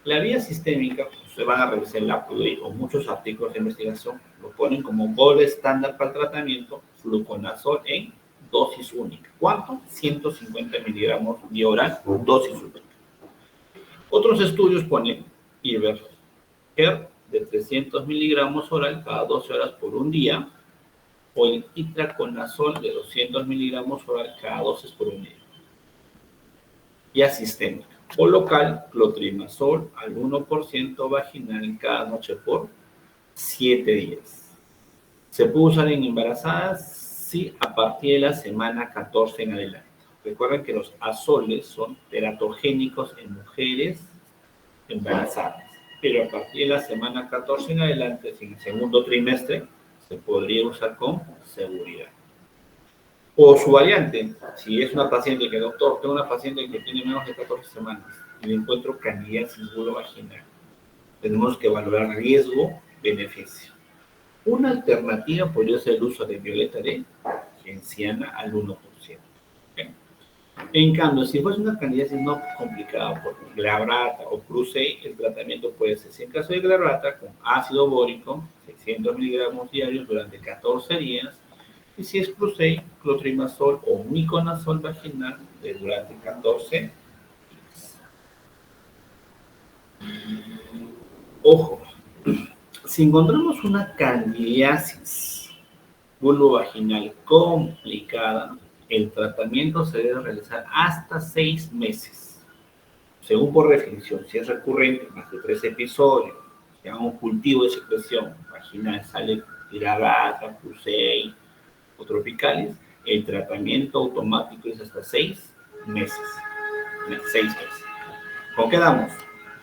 La vía sistémica, pues, se van a revisar la PUDRI o muchos artículos de investigación lo ponen como gold estándar para el tratamiento, fluconazol en dosis única. ¿Cuánto? 150 miligramos vía oral, dosis única. Otros estudios ponen Iberger de 300 miligramos oral cada 12 horas por un día, o el itraconazol de 200 miligramos oral cada 12 por un día. Vía sistémica o local, clotrimazol al 1% vaginal cada noche por 7 días. ¿Se puede usar en embarazadas? Sí, a partir de la semana 14 en adelante. Recuerden que los azoles son teratogénicos en mujeres embarazadas, pero a partir de la semana 14 en adelante, en el segundo trimestre, se podría usar con seguridad. O su variante, si es una paciente que, doctor, tengo una paciente que tiene menos de 14 semanas y le encuentro candidiasis vulvovaginal, tenemos que valorar riesgo-beneficio. Una alternativa podría ser el uso de violeta de genciana al 1%. ¿Okay? En cambio, si fuese una candidiasis no complicada por glabrata o crusei, el tratamiento puede ser, si en caso de glabrata, con ácido bórico, 600 miligramos diarios durante 14 días, y si es crusei, clotrimazol o miconazol vaginal durante 14 días. Ojo, si encontramos una candidiasis vulvovaginal complicada, el tratamiento se debe realizar hasta 6 meses. Según por definición, si es recurrente, más de 3 episodios, si hay un cultivo de secreción vaginal, sale Piragata, Crusei o Tropicalis, el tratamiento automático es hasta 6 meses. 6 meses. ¿Con qué damos?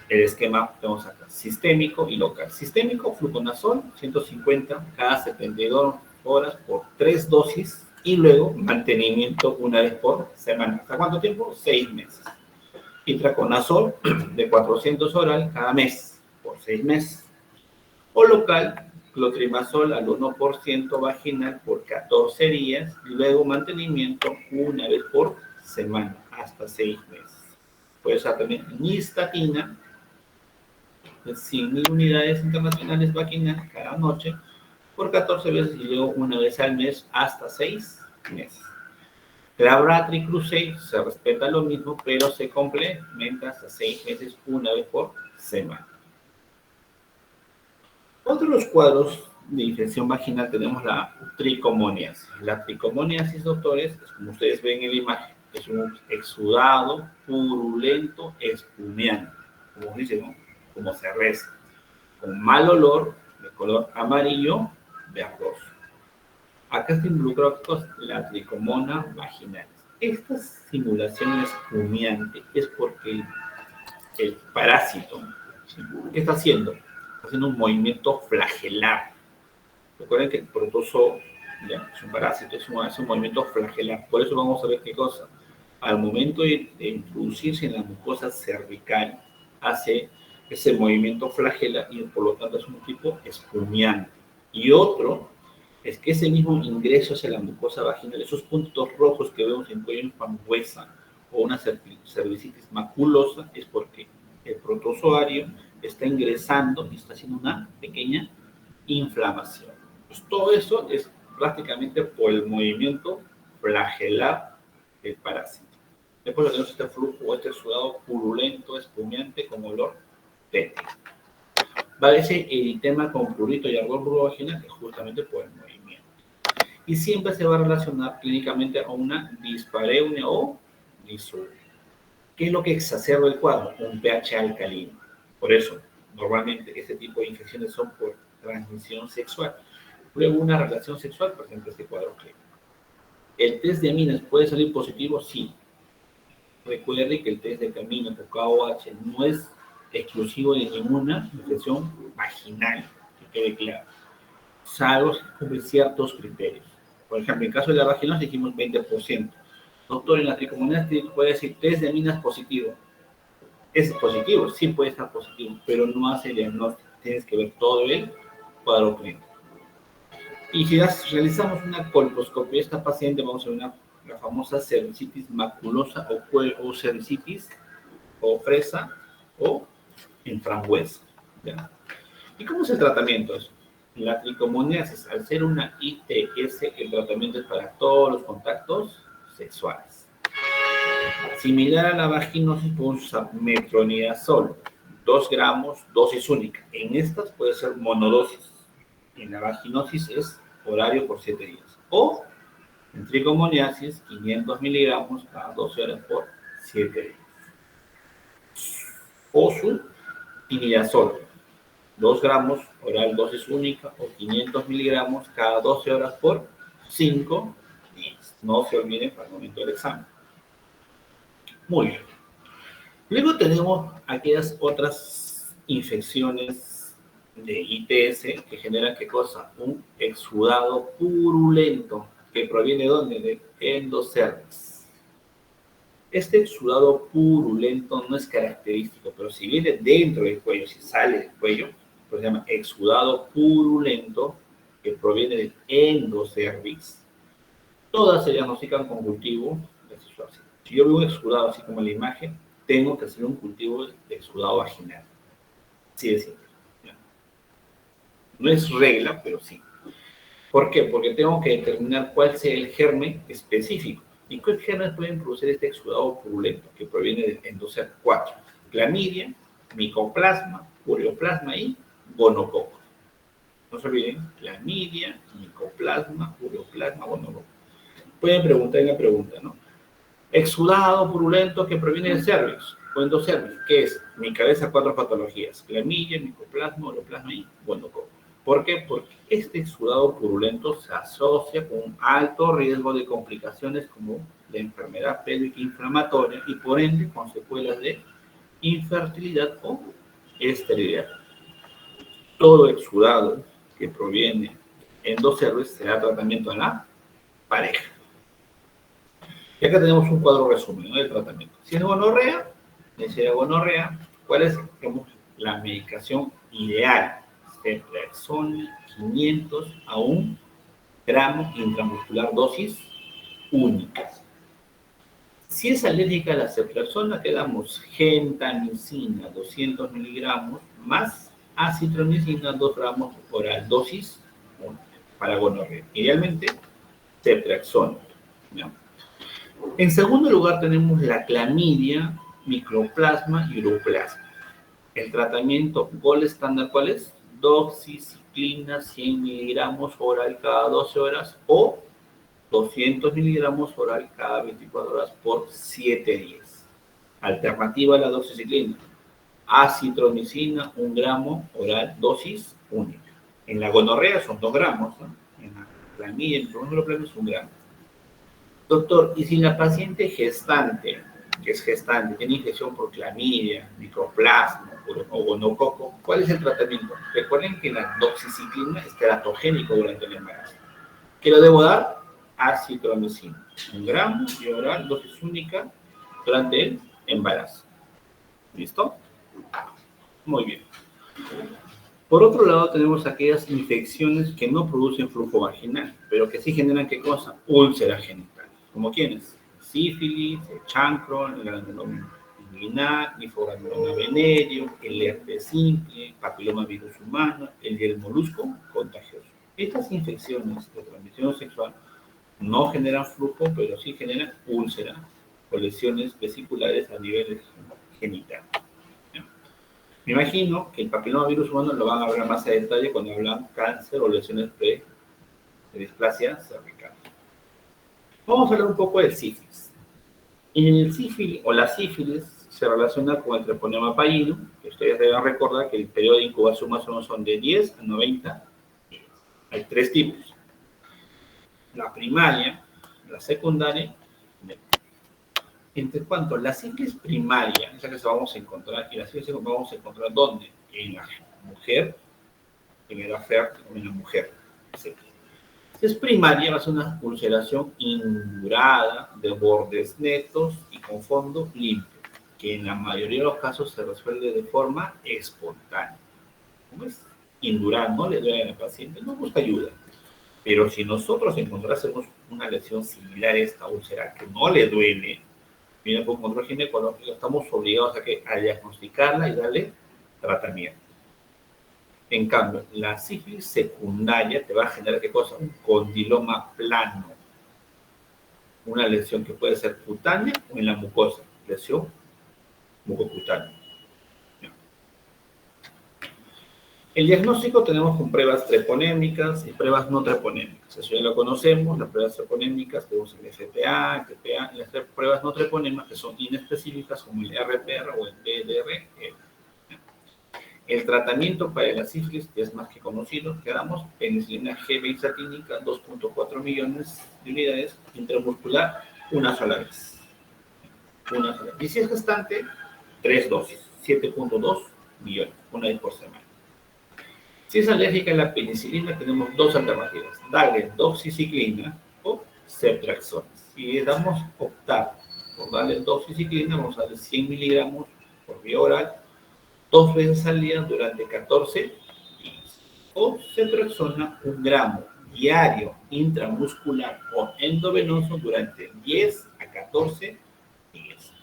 El esquema que tenemos acá, sistémico y local. Sistémico, fluconazol, 150 cada 72 horas por 3 dosis y luego mantenimiento una vez por semana. ¿Hasta cuánto tiempo? 6 meses. Itraconazol de 400 oral cada mes por 6 meses. O local, clotrimazol al 1% vaginal por 14 días y luego mantenimiento una vez por semana hasta 6 meses. Puede usar también nistatina de 100.000 unidades internacionales vaginales cada noche por 14 veces y luego una vez al mes hasta 6 meses. Clavratri y Crusei se respeta lo mismo, pero se complementa hasta 6 meses una vez por semana. Otro de los cuadros de infección vaginal tenemos la tricomoniasis. La tricomoniasis, doctores, como ustedes ven en la imagen, es un exudado purulento espumeante, como dicen, ¿no? Como cerveza, con mal olor, de color amarillo verdoso. Acá se involucra la tricomona vaginal. Esta simulación espumeante es porque el parásito, ¿qué está haciendo? Está haciendo un movimiento flagelar. Recuerden que el protozoo es un parásito, es un movimiento flagelar. Por eso vamos a ver qué cosa. Al momento de introducirse en la mucosa cervical, hace ese movimiento flagela y por lo tanto es un tipo espumeante. Y otro es que ese mismo ingreso hacia la mucosa vaginal, esos puntos rojos que vemos en cuello inframucosa o una cervicitis maculosa, es porque el protozoario está ingresando y está haciendo una pequeña inflamación. Pues todo eso es prácticamente por el movimiento flagelar del parásito. Después tenemos este flujo, este exudado purulento, espumeante, con olor tétrico. Va a ese eritema con prurito y ardor vulvovaginal, que es justamente por el movimiento. Y siempre se va a relacionar clínicamente a una dispareunia o disurgia. ¿Qué es lo que exacerba el cuadro? Un pH alcalino. Por eso, normalmente, este tipo de infecciones son por transmisión sexual. Luego, una relación sexual presenta este cuadro clínico. ¿El test de aminas puede salir positivo? Sí. Recuerde que el test de camino o KOH no es exclusivo de ninguna infección vaginal, que quede claro, salvo si cumple ciertos criterios. Por ejemplo, en caso de la vaginosis dijimos 20%. Doctor, en la tricomoniasis puede decir test de aminas positivo. ¿Es positivo? Sí puede estar positivo, pero no hace diagnóstico. Tienes que ver todo el cuadro clínico. Y si realizamos una colposcopia, esta paciente vamos a ver la famosa cervicitis maculosa o cervicitis o fresa o inframbuesa. ¿Ya? ¿Y cómo es el tratamiento? La tricomoniasis, al ser una ITS, el tratamiento es para todos los contactos sexuales. Similar a la vaginosis, podemos usar metronidazol, 2 gramos, dosis única. En estas puede ser monodosis. En la vaginosis es horario por 7 días. O en tricomoniasis, 500 miligramos cada 12 horas por 7 días. O su imidazol, 2 gramos, oral dosis única, o 500 miligramos cada 12 horas por 5 días. No se olviden para el momento del examen. Muy bien. Luego tenemos aquellas otras infecciones de ITS que generan, ¿qué cosa? Un exudado purulento que proviene ¿de dónde? De endocervix. Este exudado purulento no es característico, pero si viene dentro del cuello, si sale del cuello, pues se llama exudado purulento que proviene del endocervix. Todas se diagnostican con cultivo de situación. Si yo veo un exudado así como en la imagen, tengo que hacer un cultivo de exudado vaginal. Así de simple. No es regla, pero sí. ¿Por qué? Porque tengo que determinar cuál sea el germen específico. ¿Y cuáles germes pueden producir este exudado purulento que proviene del endocer 4? Clamidia, micoplasma, ureoplasma y gonococo. No se olviden, clamidia, micoplasma, ureoplasma, gonococo. Pueden preguntar en la pregunta, ¿no? Exudado purulento que proviene del cervix o endocervix, que es mi cabeza, 4 patologías: clamidia, micoplasma, ureoplasma y gonococo. ¿Por qué? Porque este exudado purulento se asocia con un alto riesgo de complicaciones como la enfermedad pélvica inflamatoria y por ende con secuelas de infertilidad o esterilidad. Todo exudado que proviene endocervix se da tratamiento a la pareja. Y acá tenemos un cuadro resumen, ¿no?, del tratamiento. Si es gonorrea, ¿cuál es, digamos, la medicación ideal? Ceftriaxona 500 a 1 gramo intramuscular, dosis única. Si es alérgica a la ceftriaxona, te damos gentamicina 200 miligramos más acitromicina 2 gramos oral, dosis única para gonorrea. Idealmente, ceftriaxona, ¿no? En segundo lugar tenemos la clamidia, micoplasma y ureoplasma. El tratamiento gold estándar, ¿cuál es? Doxiciclina 100 miligramos oral cada 12 horas o 200 miligramos oral cada 24 horas por 7 días. Alternativa a la doxiciclina: acitromicina 1 gramo oral, dosis única. En la gonorrea son 2 gramos, ¿no? En la clamidia, en el ureoplasma es 1 gramo. Doctor, ¿y si la paciente gestante, que es gestante, tiene infección por clamidia, micoplasma o gonococo, cuál es el tratamiento? Recuerden que la doxiciclina es teratogénico durante el embarazo. ¿Qué lo debo dar? Acitromicina 1 gramo y oral, dosis única durante el embarazo. ¿Listo? Muy bien. Por otro lado, tenemos aquellas infecciones que no producen flujo vaginal, pero que sí generan, ¿qué cosa? Úlcera genital. ¿Como quiénes? Sífilis, el chancro, el granuloma inguinal, mifogranuloma venéreo, el herpes simple, papiloma virus humano, el molusco contagioso. Estas infecciones de transmisión sexual no generan flujo, pero sí generan úlcera o lesiones vesiculares a nivel genital. Me imagino que el papiloma virus humano lo van a hablar más a detalle cuando hablan cáncer o lesiones de displasia cervical. Vamos a hablar un poco del sífilis. El sífilis o la sífilis se relaciona con el treponema payino, que ustedes deben recordar que el periodo de incubación más o menos son de 10 a 90 días. Hay 3 tipos: la primaria, la secundaria. Entre cuanto la sífilis primaria, esa que se vamos a encontrar, y la sífilis secundaria vamos a encontrar ¿dónde? En la mujer, en edad fértil o en la mujer. Si es primaria, va a ser una ulceración indurada, de bordes netos y con fondo limpio, que en la mayoría de los casos se resuelve de forma espontánea. ¿Cómo es? Indurada, no le duele a la paciente, no busca ayuda. Pero si nosotros encontrásemos una lesión similar a esta úlcera que no le duele, viene con control ginecológico, estamos obligados a diagnosticarla y darle tratamiento. En cambio, la sífilis secundaria te va a generar, ¿qué cosa? Un condiloma plano. Una lesión que puede ser cutánea o en la mucosa. Lesión mucocutánea. El diagnóstico tenemos con pruebas treponémicas y pruebas no treponémicas. Eso ya lo conocemos. Las pruebas treponémicas tenemos el FPA, el TPA, y las pruebas no treponémicas que son inespecíficas como el RPR o el PDR. El tratamiento para la sífilis, que es más que conocido, que damos penicilina G benzatínica, 2.4 millones de unidades, intramuscular, una sola vez. Y si es gestante, 3 dosis, 7.2 millones, una vez por semana. Si es alérgica a la penicilina, tenemos 2 alternativas: darle doxiciclina o ceftriaxona. Si le damos optar por darle doxiciclina, vamos a darle 100 miligramos por vía oral, 2 veces al día durante 14 días. O ceftriaxona 1 gramo diario intramuscular o endovenoso durante 10 a 14 días.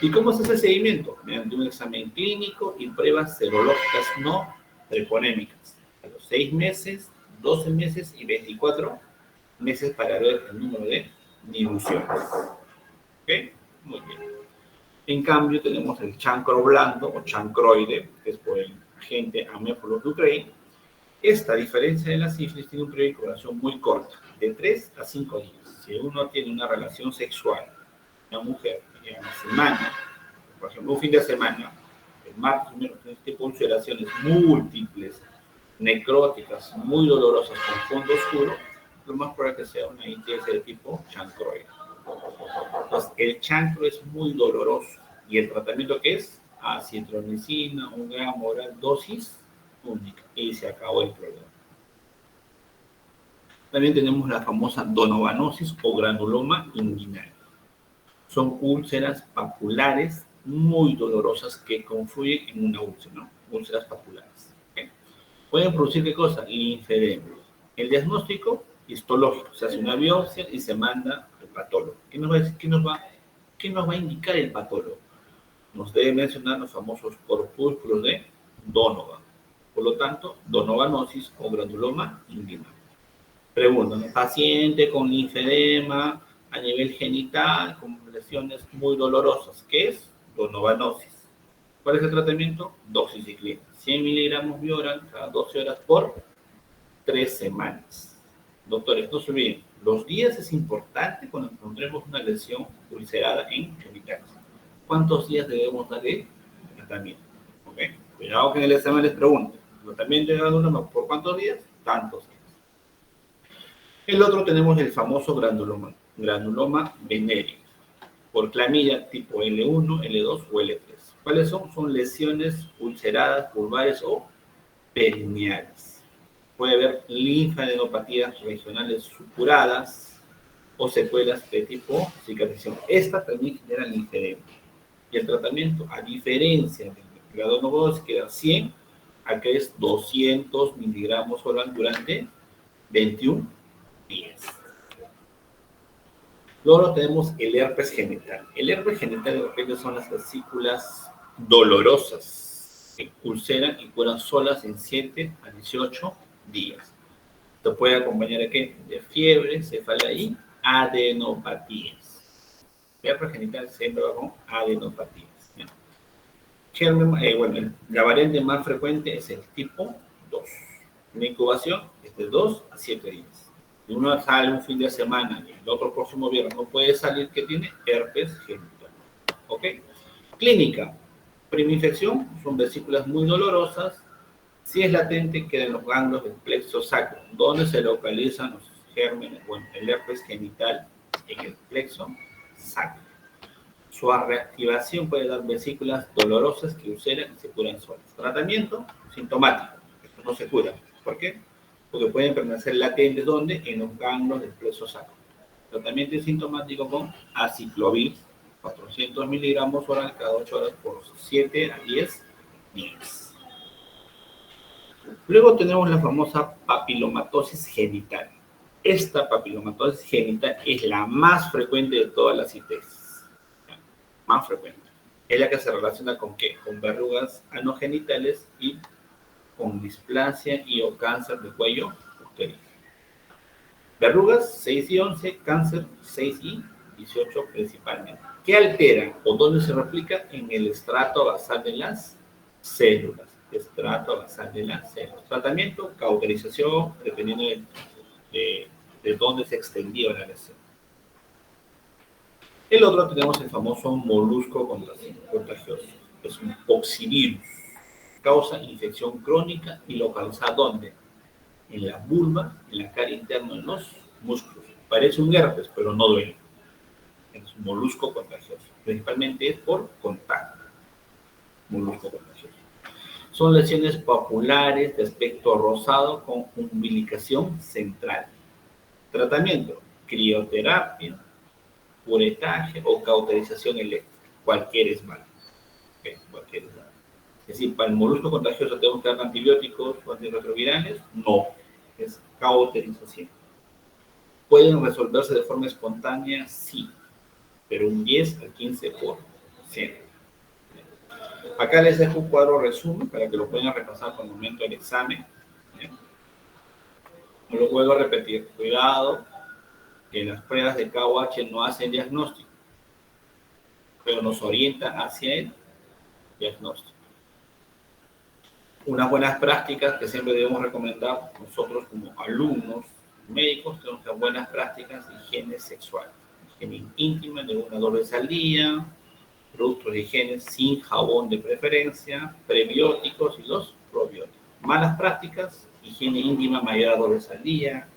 ¿Y cómo se hace el seguimiento? Mediante un examen clínico y pruebas serológicas no treponémicas. A los 6 meses, 12 meses y 24 meses para ver el número de diluciones. ¿Ok? Muy bien. En cambio, tenemos el chancro blando o chancroide, que es por el agente Amphilox ducreyi. Esta, a diferencia de la sífilis, tiene un periodo de incubación muy corto, de 3 a 5 días. Si uno tiene una relación sexual con una mujer en una semana, por ejemplo, un fin de semana, el martes, miércoles, tipo de ulceraciones múltiples, necróticas, muy dolorosas, con fondo oscuro, lo más probable es que sea una ITS de tipo chancroide. Entonces, el chancro es muy doloroso. ¿Y el tratamiento qué es? Acitromicina, 1 gramo oral, dosis única. Y se acabó el problema. También tenemos la famosa donovanosis o granuloma inguinal. Son úlceras papulares muy dolorosas que confluyen en una úlcera, ¿no? Úlceras papulares. ¿Okay? Pueden producir ¿qué cosa? Linfedema. El diagnóstico histológico, se hace una biopsia y se manda al patólogo. ¿Qué nos va a decir? ¿Qué nos va a indicar el patólogo? Nos debe mencionar los famosos corpúsculos de Donovan. Por lo tanto, donovanosis o granuloma inguinal. Preguntan, paciente con linfedema a nivel genital, con lesiones muy dolorosas. ¿Qué es? Donovanosis. ¿Cuál es el tratamiento? Doxiciclina. 100 miligramos bioral cada 12 horas por 3 semanas. Doctores, no se olviden, los días es importante cuando encontremos una lesión ulcerada en genitales. ¿Cuántos días debemos darle tratamiento? ¿Okay? Cuidado que en el examen les pregunten, ¿tratamiento de granuloma por cuántos días? Tantos días. El otro tenemos el famoso granuloma venéreo, por clamidia tipo L1, L2 o L3. ¿Cuáles son? Son lesiones ulceradas, vulvares o perineales. Puede haber linfadenopatías regionales supuradas o secuelas de tipo cicatrización. Esta también genera linfedema. Y el tratamiento, a diferencia del granulomas, queda 100, acá es 200 miligramos oral durante 21 días. Luego tenemos el herpes genital. El herpes genital de repente son las vesículas dolorosas que ulceran y curan solas en 7 a 18 días. Esto puede acompañar a qué? De fiebre, cefalea y adenopatías. El herpes genital siempre va con adenopatías. Bueno, la variante más frecuente es el tipo 2. Una incubación es de 2 a 7 días. Si uno sale un fin de semana y el otro próximo viernes no puede salir, ¿qué tiene? Herpes genital. ¿Ok? Clínica. Prima infección, son vesículas muy dolorosas. Si es latente, quedan los ganglios del plexo sacro, donde se localizan los gérmenes, bueno, el herpes genital en el plexo sacro. Su reactivación puede dar vesículas dolorosas que ulceran y se curan solas. Tratamiento sintomático. Esto no se cura. ¿Por qué? Porque pueden permanecer latentes, ¿dónde? En los ganglios del plexo sacro. Tratamiento sintomático con aciclovir, 400 miligramos oral cada 8 horas por 7 a 10 días. Luego tenemos la famosa papilomatosis genital. Esta papilomatosis genital es la más frecuente de todas las ITS. Más frecuente. Es la que se relaciona con ¿qué? Con verrugas anogenitales y con displasia y o cáncer de cuello uterino. Verrugas 6 y 11, cáncer 6 y 18 principalmente. ¿Qué altera o dónde se replica? En el estrato basal de las células. Estrato basal de las células. Tratamiento, cauterización, dependiendo de dónde se extendió la lesión. El otro tenemos el famoso molusco contagioso. Es un poxivirus. Causa infección crónica y localizada ¿dónde? En la vulva, en la cara interna, en los músculos. Parece un herpes, pero no duele. Es un molusco contagioso. Principalmente es por contacto. Molusco contagioso. Son lesiones papulares de aspecto rosado con umbilicación central. Tratamiento, crioterapia, curetaje o cauterización eléctrica. Cualquiera es malo. Okay, cualquiera es malo. Es decir, para el molusco contagioso tenemos que dar antibióticos o antirretrovirales. No, es cauterización. ¿Pueden resolverse de forma espontánea? Sí, pero un 10 al 15%. Acá les dejo un cuadro resumen para que lo puedan repasar con el momento del examen. No lo vuelvo a repetir. Cuidado, que las pruebas de KOH no hacen diagnóstico. pero nos orienta hacia el diagnóstico. Unas buenas prácticas que siempre debemos recomendar nosotros como alumnos médicos, tenemos que buenas prácticas de higiene sexual, higiene íntima de 1 a 2 veces al día, productos de higiene sin jabón de preferencia, prebióticos y los probióticos. Malas prácticas, higiene íntima mayor a 2 veces al día,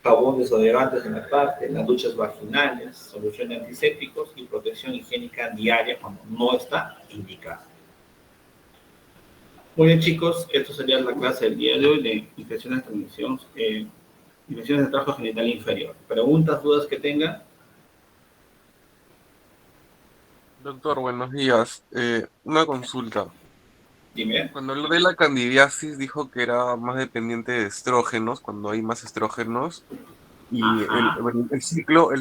jabón desodorantes en la parte, las duchas vaginales, soluciones antisépticos y protección higiénica diaria cuando no está indicada. Muy bien, chicos, esto sería la clase del día de hoy de infecciones de transmisión, infecciones de tracto genital inferior. ¿Preguntas, dudas que tengan? Doctor, buenos días. Una consulta. Dime. Cuando habló de la candidiasis dijo que era más dependiente de estrógenos, cuando hay más estrógenos, y Ajá. el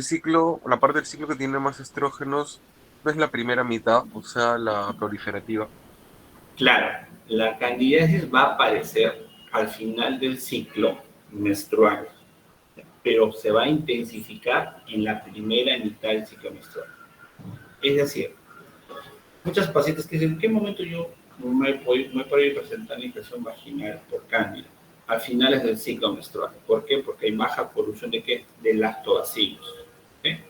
ciclo, la parte del ciclo que tiene más estrógenos no es la primera mitad, o sea, la proliferativa. Claro, la candidiasis va a aparecer al final del ciclo menstrual, pero se va a intensificar en la primera mitad del ciclo menstrual. Es decir, muchas pacientes que dicen, ¿en qué momento yo me puedo presentar la infección vaginal por cándida? A finales del ciclo menstrual. ¿Por qué? Porque hay baja producción de ¿qué? De lactobacilos. ¿Okay?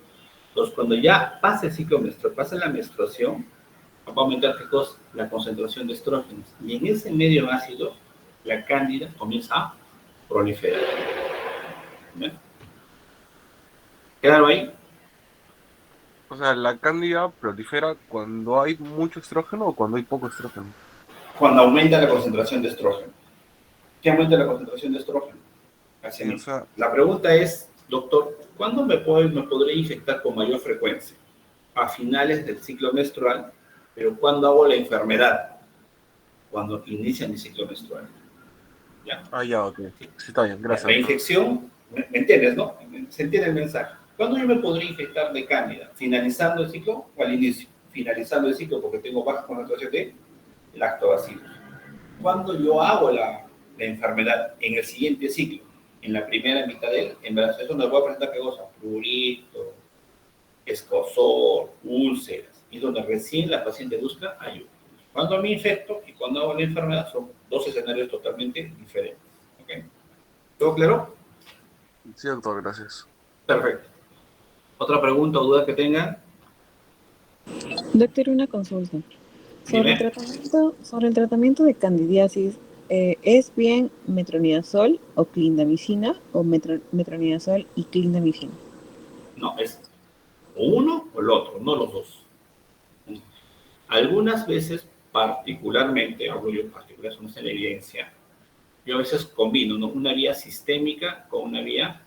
Entonces, cuando ya pasa el ciclo menstrual, pasa la menstruación, va a aumentar ¿qué cosa? La concentración de estrógenos. Y en ese medio ácido, la cándida comienza a proliferar. ¿Ven? ¿Quedaron ahí? O sea, la cándida prolifera cuando hay mucho estrógeno o cuando hay poco estrógeno. Cuando aumenta la concentración de estrógeno. ¿Qué aumenta la concentración de estrógeno? Sí, o sea, La pregunta es, doctor, ¿cuándo me podré infectar con mayor frecuencia? A finales del ciclo menstrual, pero ¿cuándo hago la enfermedad? Cuando inicia mi ciclo menstrual. ¿Ya? ya, ok. Sí, está bien, gracias, La doctor. infección, ¿me entiendes, no? Se entiende el mensaje. ¿Cuándo yo me podría infectar de cándida? ¿Finalizando el ciclo o al inicio? Finalizando el ciclo porque tengo baja concentración de lactobacilos. ¿Cuándo yo hago la enfermedad? En el siguiente ciclo, en la primera mitad del embarazo. Eso nos va a presentar qué cosa: prurito, escozor, úlceras, y donde recién la paciente busca ayuda. Cuando me infecto y cuando hago la enfermedad son dos escenarios totalmente diferentes. ¿Okay? ¿Todo claro? Sí, doctor, gracias. Perfecto. ¿Otra pregunta o duda que tengan? Doctor, una consulta. Dime. Sobre el tratamiento de candidiasis, ¿es bien metronidazol o clindamicina o metronidazol y clindamicina? No, es uno o el otro, no los dos. Algunas veces, particularmente, hablo yo particular, somos en la evidencia, yo a veces combino, ¿no?, una vía sistémica con una vía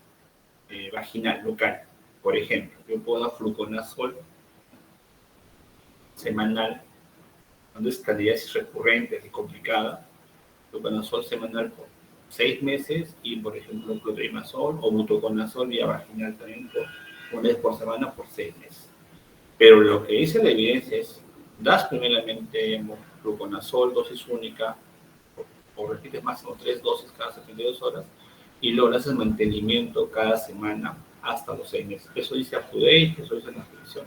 vaginal, local. Por ejemplo, yo puedo dar fluconazol semanal, cuando es candidiasis recurrente y complicada, fluconazol semanal por 6 meses y, por ejemplo, clotrimazol o butoconazol vía vaginal también por 1 vez por semana por 6 meses. Pero lo que dice la evidencia es, das primeramente fluconazol, dosis única, o repites máximo 3 dosis cada 72 horas, y logras el mantenimiento cada semana hasta los 6 meses. Eso dice UpToDate, eso dice la prescripción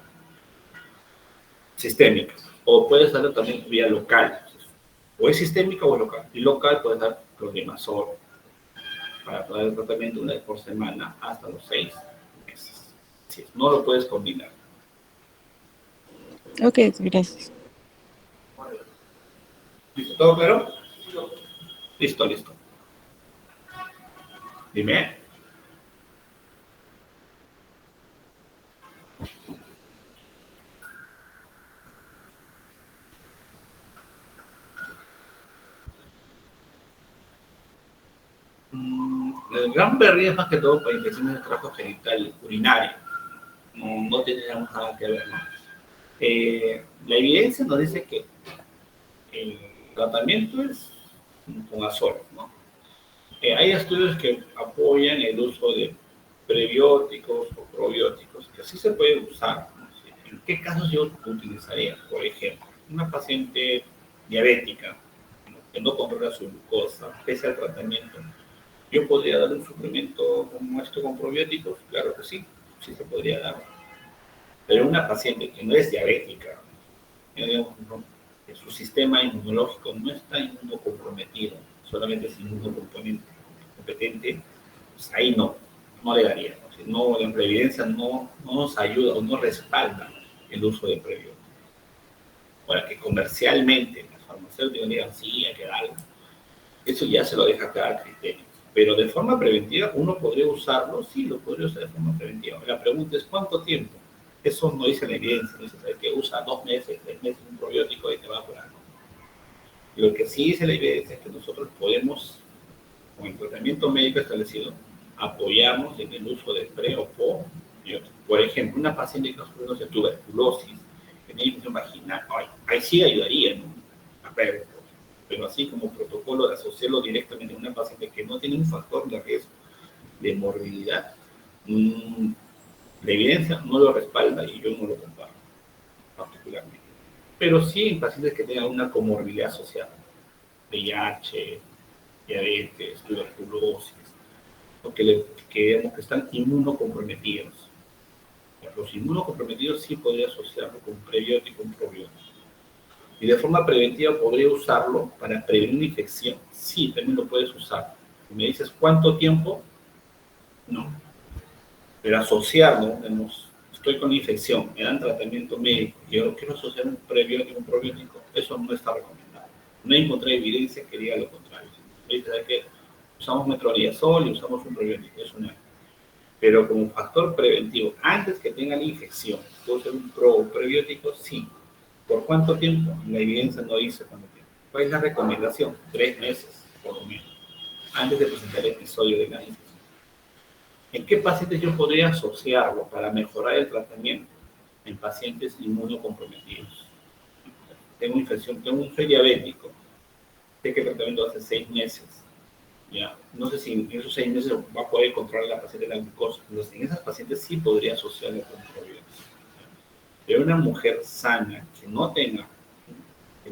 sistémica. O puedes darlo también vía local. O es sistémica o es local. Y local puedes dar clotrimazol para dar el tratamiento 1 vez por semana hasta los 6 meses. Así es, no lo puedes combinar. Ok, gracias. ¿Listo? ¿Todo claro? Listo, listo. Dime. El gran pérdida es más que todo para infecciones de tracto genital urinario. No tenemos nada que ver, ¿no? La evidencia nos dice que el tratamiento es con azol, ¿no? Hay estudios que apoyan el uso de prebióticos o probióticos, que sí se puede usar, ¿no? ¿En qué casos yo utilizaría? Por ejemplo, una paciente diabética, ¿no?, que no controla su glucosa, pese al tratamiento, ¿yo podría dar un suplemento como esto con probióticos? Claro que sí, sí se podría dar. Pero una paciente que no es diabética, que su sistema inmunológico no está inmunocomprometido, solamente es inmunocompetente, pues ahí no le daría. ¿No? La evidencia no nos ayuda o no respalda el uso de prebióticos. Para que comercialmente las farmacéuticas digan, sí, hay que darlo, eso ya se lo deja a cada criterio. Pero de forma preventiva, uno podría usarlo, sí, lo podría usar de forma preventiva. La pregunta es, ¿cuánto tiempo? Eso no dice la evidencia, no dice que usa 2 meses, 3 meses un probiótico y te va a curar. Lo que sí dice la evidencia es que nosotros podemos, con el tratamiento médico establecido, apoyarnos en el uso de pre o probióticos. Por ejemplo, una paciente que sufre de tuberculosis, que tiene infección vaginal, ahí sí ayudaría, ¿no? Pero así como protocolo de asociarlo directamente a una paciente que no tiene un factor de riesgo de morbilidad, la evidencia no lo respalda y yo no lo comparto particularmente. Pero sí en pacientes que tengan una comorbilidad asociada, VIH, diabetes, tuberculosis, o que están inmunocomprometidos. Los inmunocomprometidos sí podría asociarlo con prebiótico, un probiótico. Y de forma preventiva podría usarlo para prevenir una infección. Sí, también lo puedes usar. Si me dices cuánto tiempo, no. Pero asociarlo, estoy con infección, me dan tratamiento médico, yo quiero asociar un prebiótico, un probiótico, eso no está recomendado. No encontré evidencia que diga lo contrario. Dice que usamos metronidazol y usamos un probiótico, eso no es. Pero como factor preventivo, antes que tenga la infección, puedo usar un prebiótico, sí. ¿Por cuánto tiempo? La evidencia no dice cuánto tiempo. ¿Cuál es la recomendación? 3 meses, por lo menos, antes de presentar el episodio de la infección. ¿En qué pacientes yo podría asociarlo para mejorar el tratamiento? En pacientes inmunocomprometidos. Tengo infección, soy diabético, sé que el tratamiento hace 6 meses. Ya, no sé si en esos 6 meses va a poder controlar la paciente la glucosa. Entonces, en esas pacientes sí podría asociarlo con probióticos. Pero una mujer sana que no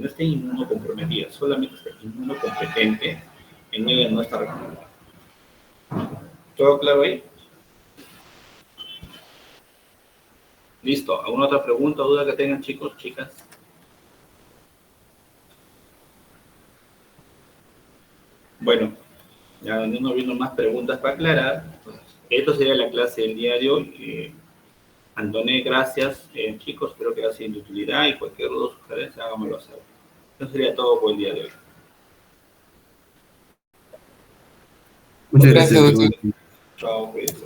esté inmunocomprometida, solamente esté inmunocompetente, en ella no está recomendado. ¿Todo claro ahí? Listo. ¿Alguna otra pregunta o duda que tengan, chicos, chicas? Bueno, ya no vino más preguntas para aclarar. Esto sería la clase del día de hoy. Antoné, gracias. Chicos, espero que haya sido de utilidad y cualquier duda o sugerencia, háganmelo saber. Eso sería todo por el día de hoy. Muchas gracias, doctor. Chao, cuídense.